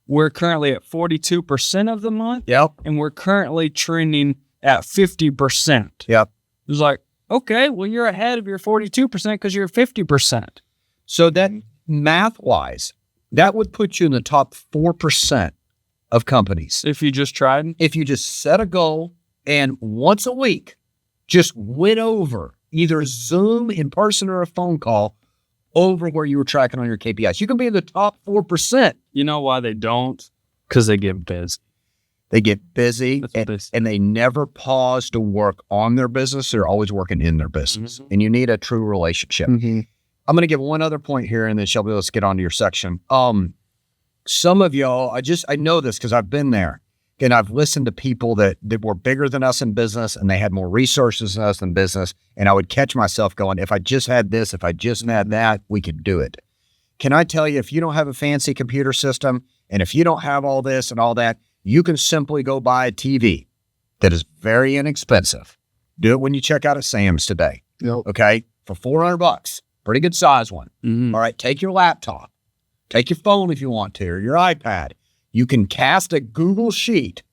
Speaker 2: We're currently at 42% of the month.
Speaker 1: Yep.
Speaker 2: And we're currently trending at 50%.
Speaker 1: Yep.
Speaker 2: It was like, okay, well, you're ahead of your 42% because you're 50%.
Speaker 1: So that math-wise, that would put you in the top 4% of companies.
Speaker 2: If you just tried?
Speaker 1: If you just set a goal and once a week, just went over either Zoom, in person, or a phone call over where you were tracking on your KPIs. You can be in the top 4%.
Speaker 2: You know why they don't? Because they get busy.
Speaker 1: They get busy
Speaker 2: That's what they say.
Speaker 1: and they never pause to work on their business. They're always working in their business.
Speaker 2: Mhm.
Speaker 1: And you need a true relationship. I'm going to give one other point here, and then Shelby, let's get on to your section. Some of y'all, I know this because I've been there, and I've listened to people that were bigger than us in business, and they had more resources than us in business. And I would catch myself going, if I just had this, if I just had that, we could do it. Can I tell you, if you don't have a fancy computer system, and if you don't have all this and all that, you can simply go buy a TV that is very inexpensive. Do it when you check out at Sam's today.
Speaker 4: Yep.
Speaker 1: Okay? For $400, pretty good size one.
Speaker 2: Mhm.
Speaker 1: All right, take your laptop, take your phone if you want to, or your iPad. You can cast a Google Sheet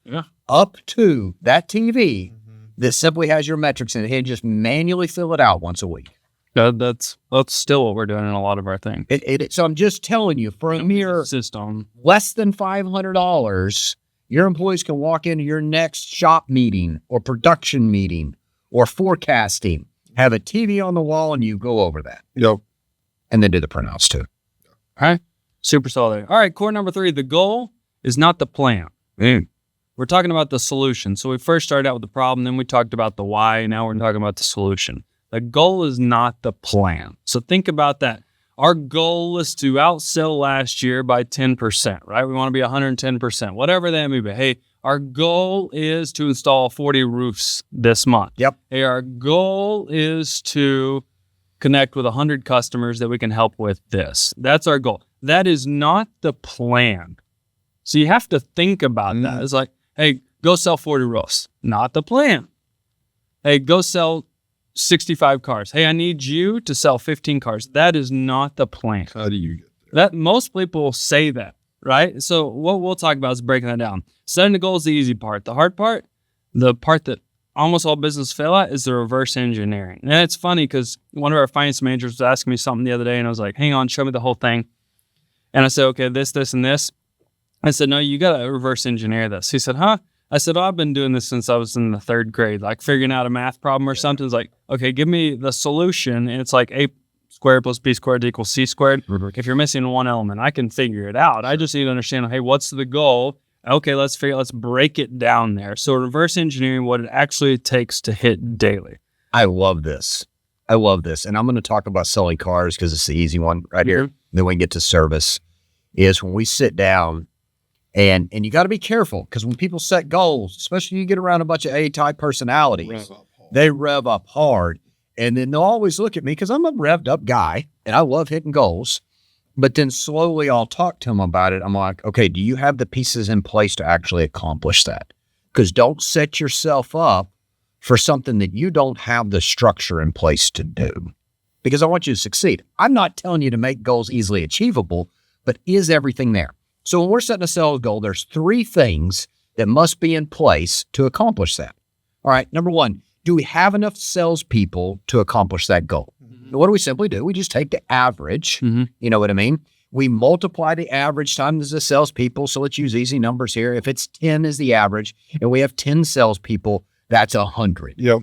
Speaker 1: up to that TV that simply has your metrics in it and just manually fill it out once a week.
Speaker 2: That's still what we're doing in a lot of our things.
Speaker 1: So I'm just telling you, for a mere
Speaker 2: System.
Speaker 1: less than $500, your employees can walk into your next shop meeting or production meeting or forecasting, have a TV on the wall, and you go over that.
Speaker 4: Yep.
Speaker 1: And then do the printouts too.
Speaker 2: All right. Super solid. All right. Core number 3, the goal is not the plan. We're talking about the solution. So we first started out with the problem, then we talked about the why. Now we're talking about the solution. The goal is not the plan. So think about that. Our goal is to outsell last year by 10%, right? We want to be 110%, whatever that may be. Hey, our goal is to install 40 roofs this month.
Speaker 1: Yep.
Speaker 2: Hey, our goal is to connect with 100 customers that we can help with this. That's our goal. That is not the plan. So you have to think about that. It's like, hey, go sell 40 roofs. Not the plan. Hey, go sell 65 cars. Hey, I need you to sell 15 cars. That is not the plan.
Speaker 4: How do you get there?
Speaker 2: That most people say that, right? So what we'll talk about is breaking that down. Setting the goal is the easy part. The hard part, the part that almost all business fail at, is the reverse engineering. And it's funny because one of our finance managers was asking me something the other day, and I was like, hang on, show me the whole thing. And I said, okay, this, and this. I said, no, you got to reverse engineer this. He said, huh? I said, oh, I've been doing this since I was in the 3rd grade, like figuring out a math problem or something. It's like, okay, give me the solution. And it's like A squared plus B squared equals C squared. If you're missing one element, I can figure it out. I just need to understand, hey, what's the goal? Okay, let's break it down there. So reverse engineering what it actually takes to hit daily.
Speaker 1: I love this. And I'm going to talk about selling cars because it's the easy one right here. Then we get to service. Is when we sit down, and you got to be careful because when people set goals, especially you get around a bunch of A-type personalities, they rev up hard. And then they'll always look at me because I'm a revved up guy and I love hitting goals. But then slowly I'll talk to them about it. I'm like, okay, do you have the pieces in place to actually accomplish that? Because don't set yourself up for something that you don't have the structure in place to do. Because I want you to succeed. I'm not telling you to make goals easily achievable, but is everything there? So when we're setting a sales goal, there's 3 things that must be in place to accomplish that. All right, number 1, do we have enough salespeople to accomplish that goal? What do we simply do? We just take the average, you know what I mean? We multiply the average times the salespeople, so let's use easy numbers here. If it's 10 is the average, and we have 10 salespeople, that's 100.
Speaker 4: Yep.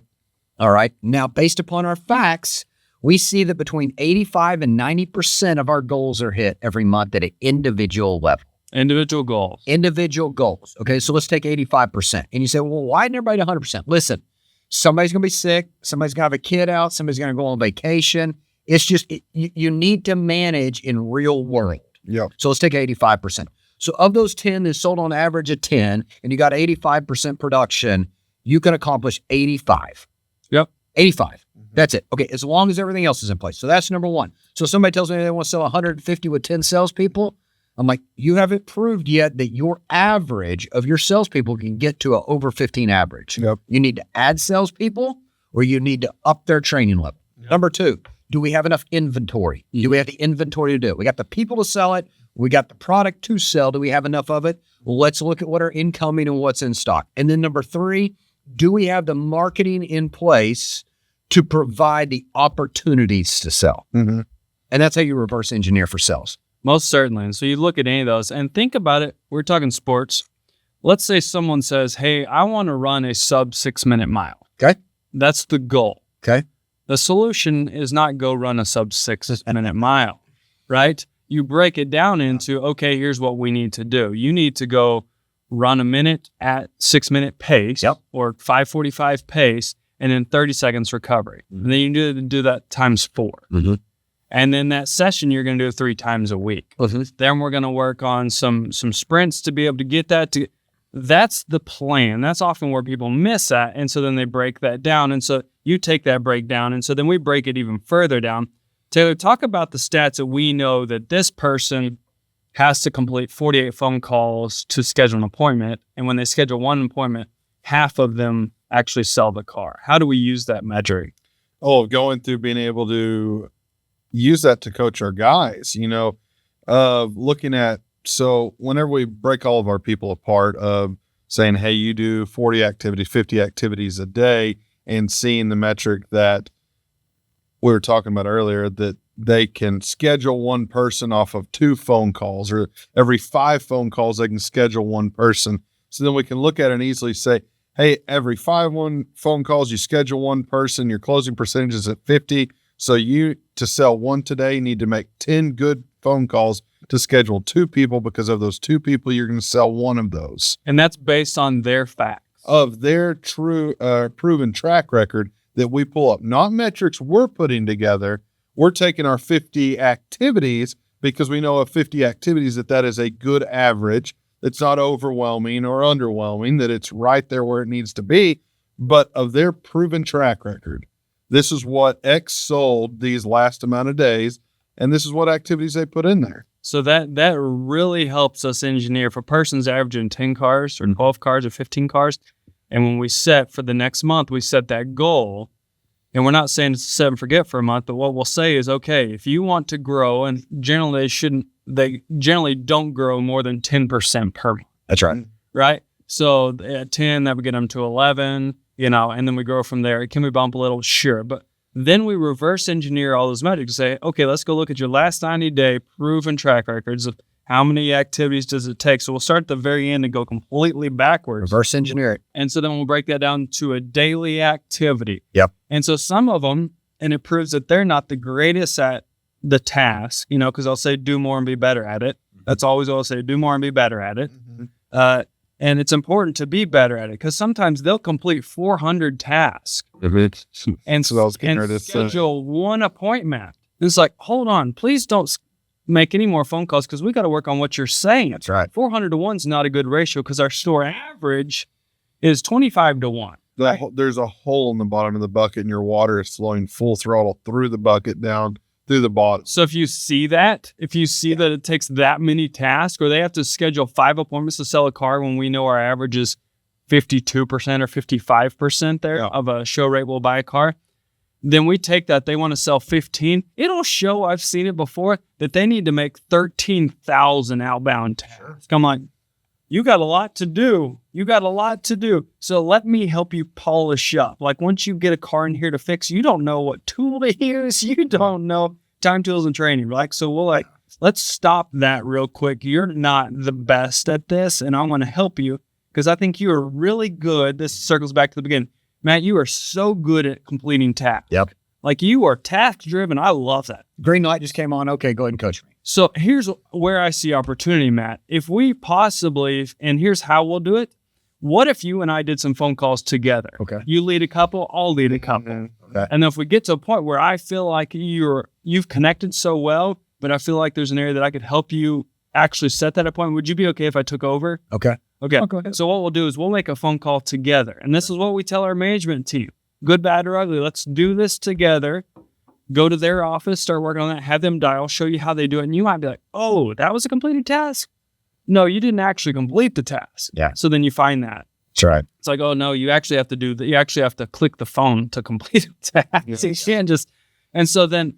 Speaker 1: All right, now based upon our facts, we see that between 85 and 90% of our goals are hit every month at an individual level.
Speaker 2: Individual goals.
Speaker 1: Individual goals. Okay, so let's take 85%. And you say, well, why isn't everybody 100%? Listen, somebody's going to be sick. Somebody's going to have a kid out. Somebody's going to go on vacation. It's just, you need to manage in real world.
Speaker 4: Yep.
Speaker 1: So let's take 85%. So of those 10 that's sold on average at 10, and you got 85% production, you can accomplish 85.
Speaker 2: Yep.
Speaker 1: 85. That's it. Okay, as long as everything else is in place. So that's number 1. So somebody tells me they want to sell 150 with 10 salespeople. I'm like, you haven't proved yet that your average of your salespeople can get to a over 15 average.
Speaker 4: Yep.
Speaker 1: You need to add salespeople or you need to up their training level. Yep. Number 2, do we have enough inventory? Do we have the inventory to do it? We got the people to sell it. We got the product to sell. Do we have enough of it? Well, let's look at what are incoming and what's in stock. And then number 3, do we have the marketing in place to provide the opportunities to sell? And that's how you reverse engineer for sales.
Speaker 2: Most certainly. And so you look at any of those and think about it. We're talking sports. Let's say someone says, hey, I want to run a sub 6-minute mile.
Speaker 1: Okay.
Speaker 2: That's the goal.
Speaker 1: Okay.
Speaker 2: The solution is not go run a sub 6-minute mile, right? You break it down into, okay, here's what we need to do. You need to go run a minute at 6-minute pace or 5:45 pace and then 30 seconds recovery. And then you do that times 4. And then that session, you're going to do it 3 times a week. Then we're going to work on some sprints to be able to get that to. That's the plan. That's often where people miss at. And so then they break that down. And so you take that breakdown. And so then we break it even further down. Taylor, talk about the stats that we know that this person has to complete 48 phone calls to schedule an appointment. And when they schedule one appointment, half of them actually sell the car. How do we use that metric?
Speaker 4: Going through being able to use that to coach our guys, looking at, so whenever we break all of our people apart of saying, hey, you do 40 activities, 50 activities a day, and seeing the metric that we were talking about earlier, that they can schedule one person off of 2 phone calls, or every 5 phone calls, they can schedule one person. So then we can look at it and easily say, hey, every 5 phone calls, you schedule one person, your closing percentage is at 50. So you, to sell one today, need to make 10 good phone calls to schedule 2 people, because of those 2 people, you're going to sell one of those.
Speaker 2: And that's based on their facts.
Speaker 4: Of their true proven track record that we pull up, not metrics we're putting together. We're taking our 50 activities because we know of 50 activities that is a good average. It's not overwhelming or underwhelming, that it's right there where it needs to be, but of their proven track record. This is what X sold these last amount of days, and this is what activities they put in there.
Speaker 2: So that really helps us engineer. If a person's averaging 10 cars or 12 cars or 15 cars, and when we set for the next month, we set that goal, and we're not saying it's set and forget for a month, but what we'll say is, okay, if you want to grow, and generally they generally don't grow more than 10% per month.
Speaker 1: That's right.
Speaker 2: Right? So at 10, that would get them to 11, and then we grow from there. Can we bump a little? Sure. But then we reverse engineer all those metrics and say, okay, let's go look at your last 90-day proven track records of how many activities does it take. So we'll start at the very end and go completely backwards.
Speaker 1: Reverse engineer it.
Speaker 2: And so then we'll break that down to a daily activity.
Speaker 1: Yep.
Speaker 2: And so some of them, and it proves that they're not the greatest at the task, because I'll say do more and be better at it. That's always what I'll say, do more and be better at it. And it's important to be better at it, because sometimes they'll complete 400 tasks and schedule one appointment. And it's like, hold on, please don't make any more phone calls, because we got to work on what you're saying.
Speaker 1: That's right.
Speaker 2: 400 to 1 is not a good ratio, because our store average is 25 to 1.
Speaker 4: There's a hole in the bottom of the bucket, and your water is flowing full throttle through the bucket down through the bottom.
Speaker 2: So if you see that it takes that many tasks, or they have to schedule 5 appointments to sell a car when we know our average is 52% or 55% there of a show rate we'll buy a car, then we take that, they want to sell 15. It'll show, I've seen it before, that they need to make 13,000 outbound tasks. I'm like, you got a lot to do. So let me help you polish up. Like, once you get a car in here to fix, you don't know what tool to use. You don't know time, tools, and training. Like, so we'll let's stop that real quick. You're not the best at this, and I'm going to help you, because I think you are really good. This circles back to the beginning. Matt, you are so good at completing tasks.
Speaker 1: Yep.
Speaker 2: Like, you are task driven. I love that.
Speaker 1: Green light just came on. Okay, go ahead and coach me.
Speaker 2: So here's where I see opportunity, Matt. If we possibly, and here's how we'll do it. What if you and I did some phone calls together?
Speaker 1: Okay.
Speaker 2: You lead a couple, I'll lead a couple.
Speaker 1: Okay.
Speaker 2: And then if we get to a point where I feel like you've connected so well, but I feel like there's an area that I could help you actually set that appointment, would you be okay if I took over?
Speaker 1: Okay.
Speaker 2: Okay. So what we'll do is we'll make a phone call together. And this is what we tell our management team. Good, bad, or ugly. Let's do this together. Go to their office, start working on that, have them dial, show you how they do it. And you might be like, oh, that was a completed task. No, you didn't actually complete the task.
Speaker 1: Yeah.
Speaker 2: So then you find that.
Speaker 1: That's right.
Speaker 2: It's like, oh no, you actually have to you actually have to click the phone to complete a task.
Speaker 4: Yes.
Speaker 2: You can't just, and so then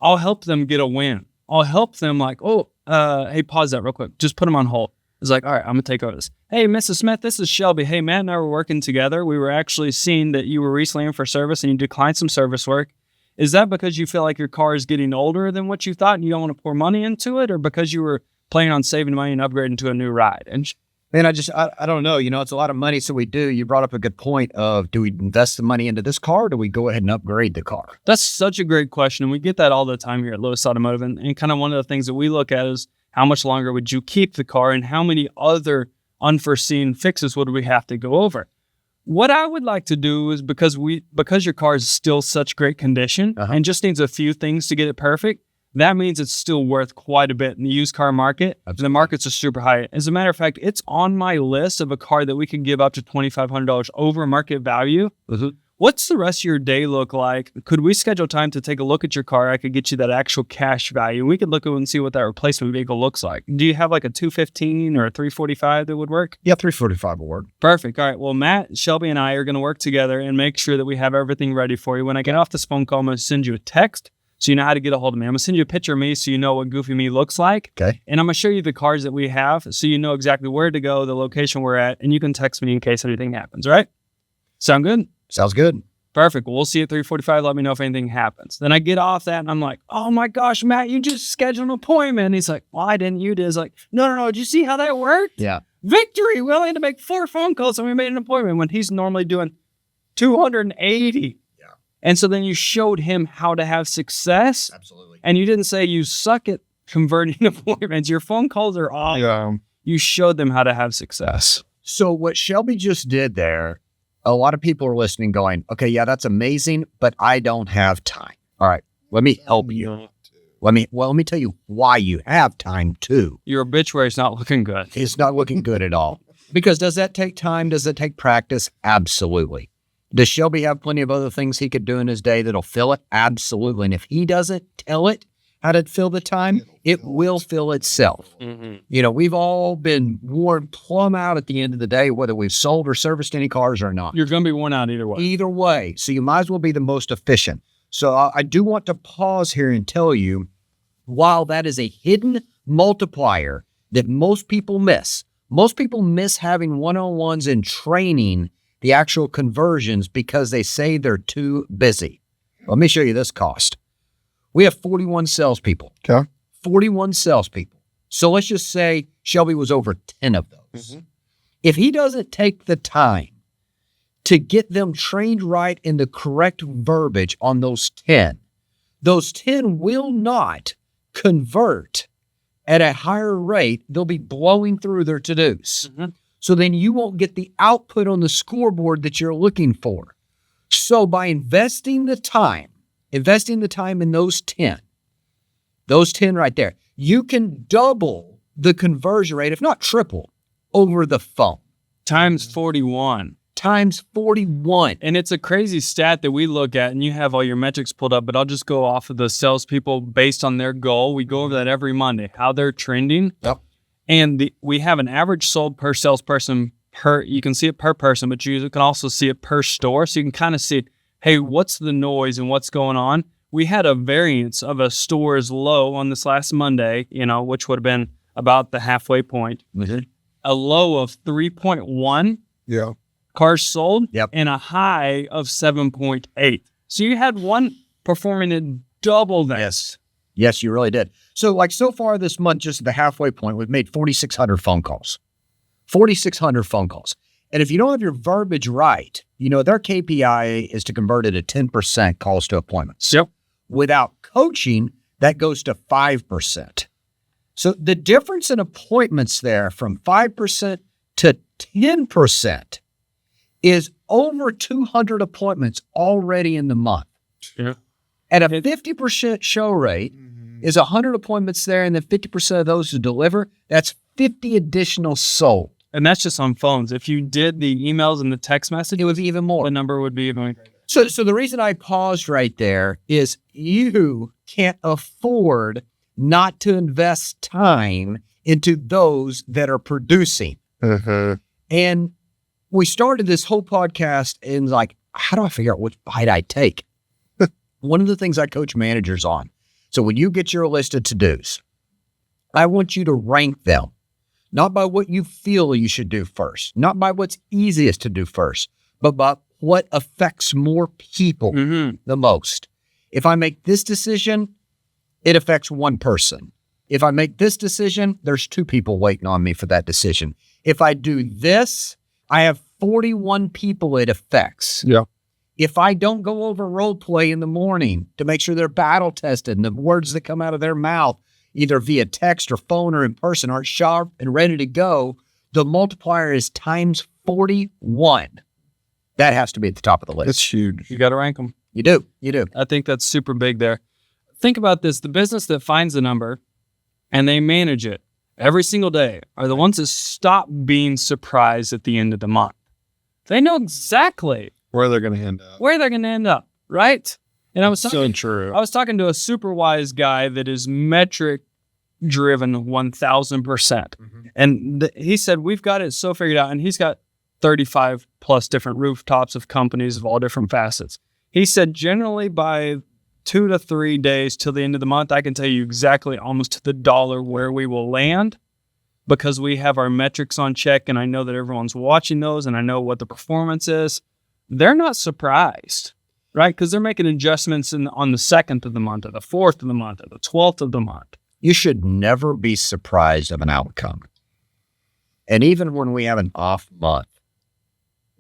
Speaker 2: I'll help them get a win. I'll help them like, hey, pause that real quick. Just put them on hold. It's like, all right, I'm going to take over this. Hey, Mrs. Smith, this is Shelby. Hey, Matt and I were working together. We were actually seeing that you were recently in for service and you declined some service work. Is that because you feel like your car is getting older than what you thought and you don't want to pour money into it, or because you were planning on saving money and upgrading to a new ride? And
Speaker 1: Man, I don't know. It's a lot of money. So we do. You brought up a good point of, do we invest the money into this car or do we go ahead and upgrade the car?
Speaker 2: that's such a great question. And we get that all the time here at Lewis Automotive. And kind of one of the things that we look at is how much longer would you keep the car and how many other unforeseen fixes would we have to go over? What I would like to do is, because your car is still such great condition and just needs a few things to get it perfect, that means it's still worth quite a bit in the used car market. The markets are super high. As a matter of fact, it's on my list of a car that we can give up to $2,500 over market value. What's the rest of your day look like? Could we schedule time to take a look at your car? I could get you that actual cash value. We could look at it and see what that replacement vehicle looks like. Do you have like a 215 or a 345 that would work?
Speaker 1: Yeah, 345 will work.
Speaker 2: Perfect. All right. Well, Matt, Shelby, and I are going to work together and make sure that we have everything ready for you. When I get off this phone call, I'm going to send you a text so you know how to get a hold of me. I'm going to send you a picture of me so you know what Goofy Me looks like.
Speaker 1: Okay.
Speaker 2: And I'm going to show you the cars that we have so you know exactly where to go, the location we're at, and you can text me in case anything happens. All right? Sound good?
Speaker 1: Sounds good.
Speaker 2: Perfect. Well, we'll see you at 3:45. Let me know if anything happens. Then I get off that and I'm like, oh my gosh, Matt, you just scheduled an appointment. And he's like, why didn't you? He's like, no. Did you see how that worked?
Speaker 1: Yeah.
Speaker 2: Victory. We only had to make 4 phone calls and we made an appointment when he's normally doing 280.
Speaker 1: Yeah.
Speaker 2: And so then you showed him how to have success.
Speaker 1: Absolutely.
Speaker 2: And you didn't say you suck at converting appointments. Your phone calls are off.
Speaker 4: Yeah.
Speaker 2: You showed them how to have success.
Speaker 1: So what Shelby just did there, a lot of people are listening going, okay, yeah, that's amazing, but I don't have time. All right, let me help you. Let me tell you why you have time too.
Speaker 2: Your obituary's not looking good.
Speaker 1: It's not looking good at all. Because does that take time? Does it take practice? Absolutely. Does Shelby have plenty of other things he could do in his day that'll fill it? Absolutely. And if he doesn't tell it how to fill the time, it will fill itself.
Speaker 2: Mm-hmm.
Speaker 1: We've all been worn plumb out at the end of the day, whether we've sold or serviced any cars or not.
Speaker 2: You're going to be worn out either way.
Speaker 1: Either way. So you might as well be the most efficient. So I do want to pause here and tell you, while that is a hidden multiplier that most people miss having one-on-ones and training the actual conversions because they say they're too busy. Let me show you this cost. We have 41 salespeople.
Speaker 4: Okay.
Speaker 1: 41 salespeople. So let's just say Shelby was over 10 of those.
Speaker 4: Mm-hmm.
Speaker 1: If he doesn't take the time to get them trained right in the correct verbiage on those 10 will not convert at a higher rate. They'll be blowing through their to-dos.
Speaker 2: Mm-hmm.
Speaker 1: So then you won't get the output on the scoreboard that you're looking for. So by investing the time in those 10 right there, you can double the conversion rate, if not triple, over the phone.
Speaker 2: Times 41.
Speaker 1: Times 41.
Speaker 2: And it's a crazy stat that we look at, and you have all your metrics pulled up, but I'll just go off of the salespeople based on their goal. We go over that every Monday, how they're trending.
Speaker 1: Yep.
Speaker 2: And we have an average sold per salesperson you can see it per person, but you can also see it per store. So you can kind of see, hey, what's the noise and what's going on? We had a variance of a store's low on this last Monday, which would have been about the halfway point.
Speaker 1: Mm-hmm.
Speaker 2: A low of 3.1
Speaker 4: Yeah.
Speaker 2: cars sold,
Speaker 1: Yep.
Speaker 2: and a high of 7.8. So you had one performing at double that.
Speaker 1: Yes, you really did. So far this month, just at the halfway point, we've made 4,600 phone calls. 4,600 phone calls. And if you don't have your verbiage right, their KPI is to convert it at 10% calls to appointments.
Speaker 2: Yep.
Speaker 1: Without coaching, that goes to 5%. So the difference in appointments there from 5% to 10% is over 200 appointments already in the month.
Speaker 2: Yeah.
Speaker 1: At a 50% show rate is 100 appointments there, and then 50% of those to deliver. That's 50 additional sold.
Speaker 2: And that's just on phones. If you did the emails and the text message,
Speaker 1: It would be even more.
Speaker 2: the number would be even greater.
Speaker 1: So the reason I paused right there is you can't afford not to invest time into those that are producing.
Speaker 4: Mm-hmm.
Speaker 1: And we started this whole podcast and like, how do I figure out which bite I take? One of the things I coach managers on. So when you get your list of to-dos, I want you to rank them, not by what you feel you should do first, not by what's easiest to do first, but by what affects more people the most. If I make this decision, it affects one person. If I make this decision, there's 2 people waiting on me for that decision. If I do this, I have 41 people it affects.
Speaker 4: Yeah.
Speaker 1: If I don't go over role play in the morning to make sure they're battle tested and the words that come out of their mouth, either via text or phone or in person, are sharp and ready to go, the multiplier is times 41. That has to be at the top of the list.
Speaker 4: It's huge.
Speaker 2: You got to rank them.
Speaker 1: You do. You do.
Speaker 2: I think that's super big there. Think about this. The business that finds the number and they manage it every single day are the ones that stop being surprised at the end of the month. They know exactly
Speaker 4: Where they're going to end up.
Speaker 2: where they're going to end up, right? And I was
Speaker 4: So true.
Speaker 2: I was talking to a super wise guy that is metric driven 1000%. And he said, we've got it so figured out. And he's got 35 plus different rooftops of companies of all different facets. He said, generally by 2 to 3 days till the end of the month, I can tell you exactly almost to the dollar where we will land because we have our metrics on check. And I know that everyone's watching those and I know what the performance is. They're not surprised, right? Because they're making adjustments on the 2nd of the month or the 4th of the month or the 12th of the month.
Speaker 1: You should never be surprised of an outcome. And even when we have an off month,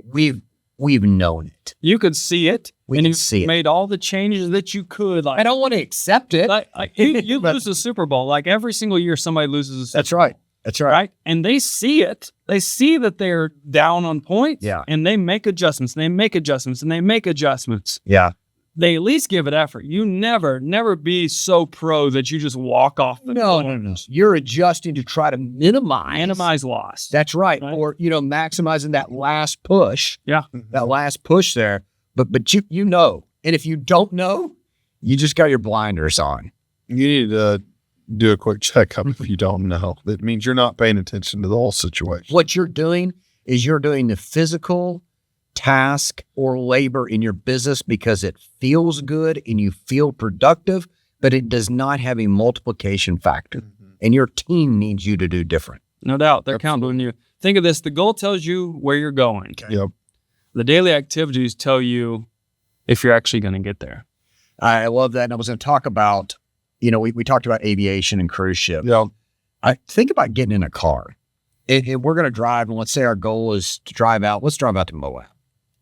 Speaker 1: we've known it.
Speaker 2: You could see it.
Speaker 1: We
Speaker 2: and
Speaker 1: can
Speaker 2: you
Speaker 1: see it.
Speaker 2: made all the changes that you could. Like,
Speaker 1: I don't want to accept it.
Speaker 2: you lose the Super Bowl. Like every single year, somebody loses a Super
Speaker 1: That's right. That's right.
Speaker 2: right? And they see it. They see that they're down on points.
Speaker 1: Yeah.
Speaker 2: And they make adjustments. And they make adjustments. And they make adjustments.
Speaker 1: Yeah.
Speaker 2: They at least give it effort. You never be so pro that you just walk off the
Speaker 1: No. You're adjusting to try to minimize
Speaker 2: loss.
Speaker 1: That's right.
Speaker 2: Right.
Speaker 1: Or, maximizing that last push.
Speaker 2: Yeah.
Speaker 1: That last push there. But you know. And if you don't know, you just got your blinders on.
Speaker 4: You need to do a quick checkup if you don't know. That means you're not paying attention to the whole situation.
Speaker 1: What you're doing is you're doing the physical task or labor in your business because it feels good and you feel productive, but it does not have a multiplication factor. And your team needs you to do different.
Speaker 2: No doubt. They're counting on you. Think of this. The goal tells you where you're going.
Speaker 4: Yep.
Speaker 2: The daily activities tell you if you're actually going to get there.
Speaker 1: I love that. And I was going to talk about, we talked about aviation and cruise ship.
Speaker 4: Yeah.
Speaker 1: I think about getting in a car and we're going to drive. And let's say our goal is to drive out. Let's drive out to Moab,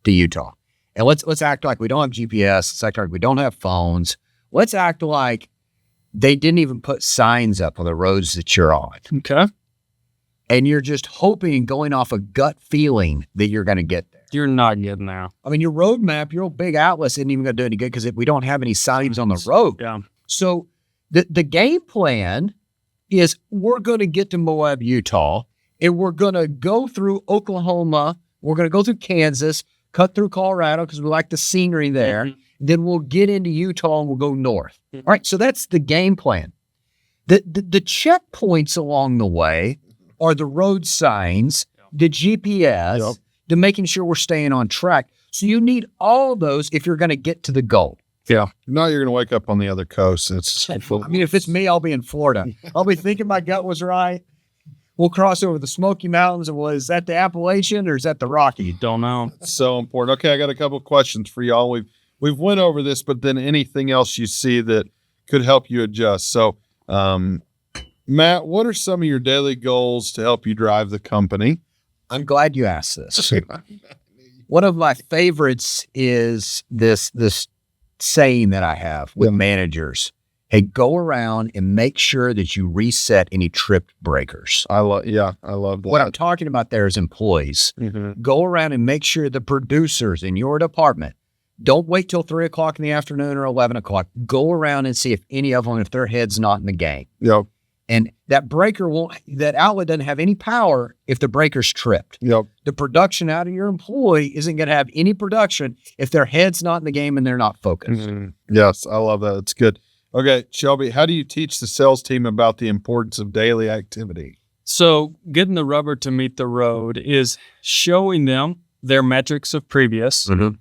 Speaker 1: to Utah. And let's act like we don't have GPS. Let's act like we don't have phones. Let's act like they didn't even put signs up on the roads that you're on.
Speaker 2: Okay.
Speaker 1: And you're just hoping, going off a gut feeling, that you're going to get there.
Speaker 2: You're not getting there.
Speaker 1: I mean, your roadmap, your old big atlas isn't even going to do any good because we don't have any signs on the road.
Speaker 2: Yeah.
Speaker 1: So the game plan is we're going to get to Moab, Utah, and we're going to go through Oklahoma. We're going to go through Kansas, cut through Colorado because we like the scenery there.
Speaker 2: Mhm.
Speaker 1: Then we'll get into Utah and we'll go north. All right, so that's the game plan. The checkpoints along the way are the road signs, the GPS,
Speaker 4: Yep.
Speaker 1: the making sure we're staying on track. So you need all those if you're going to get to the goal.
Speaker 4: Yeah. Now you're going to wake up on the other coast.
Speaker 1: I mean, if it's me, I'll be in Florida. I'll be thinking my gut was right. We'll cross over the Smoky Mountains. And is that the Appalachian or is that the Rocky?
Speaker 2: Don't know.
Speaker 4: so important. Okay, I got a couple of questions for y'all. We've went over this, but then anything else you see that could help you adjust. So, Matt, what are some of your daily goals to help you drive the company?
Speaker 1: I'm glad you asked this. One of my favorites is this saying that I have with managers. Hey, go around and make sure that you reset any tripped breakers.
Speaker 4: I love that.
Speaker 1: What I'm talking about there is employees.
Speaker 4: Mhm.
Speaker 1: Go around and make sure the producers in your department, don't wait till 3 o'clock in the afternoon or 11 o'clock. Go around and see if any of them, if their head's not in the game.
Speaker 4: Yep.
Speaker 1: And that that outlet doesn't have any power if the breaker's tripped.
Speaker 4: Yep.
Speaker 1: The production out of your employee isn't going to have any production if their head's not in the game and they're not focused.
Speaker 4: Mhm. Yes, I love that. It's good. Okay, Shelby, how do you teach the sales team about the importance of daily activity?
Speaker 2: So getting the rubber to meet the road is showing them their metrics of previous and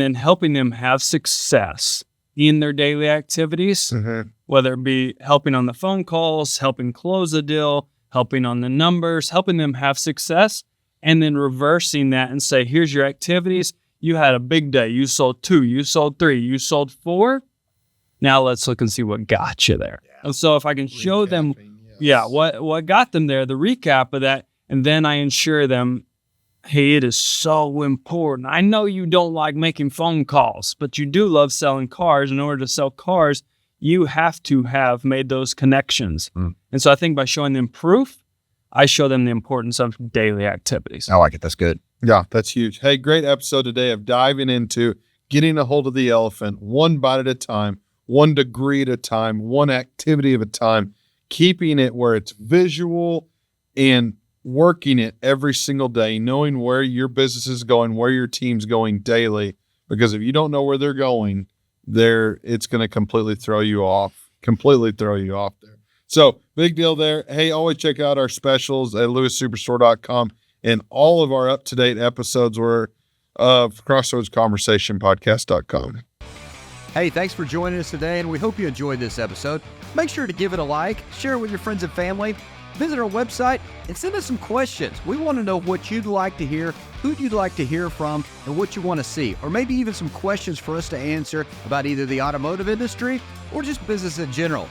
Speaker 2: then helping them have success in their daily activities, whether it be helping on the phone calls, helping close a deal, helping on the numbers, helping them have success, and then reversing that and say, here's your activities. You had a big day. You sold 2, you sold 3, you sold 4. Now let's look and see what got you there. And so if I can show them, what got them there, the recap of that, and then I ensure them, hey, it is so important. I know you don't like making phone calls, but you do love selling cars. In order to sell cars, you have to have made those connections. And so I think by showing them proof, I show them the importance of daily activities.
Speaker 1: I like it. That's good.
Speaker 4: Yeah, that's huge. Hey, great episode today of diving into getting a hold of the elephant one bite at a time, 1 degree at a time, one activity at a time, keeping it where it's visual and working it every single day, knowing where your business is going, where your team's going daily. Because if you don't know where they're going, it's going to completely throw you off there. So big deal there. Hey, always check out our specials at lewissuperstore.com, and all of our up-to-date episodes were of crossroadsconversationpodcast.com.
Speaker 3: Hey, thanks for joining us today, and we hope you enjoyed this episode. Make sure to give it a like, share it with your friends and family, visit our website, and send us some questions. We want to know what you'd like to hear, who you'd like to hear from, and what you want to see, or maybe even some questions for us to answer about either the automotive industry or just business in general.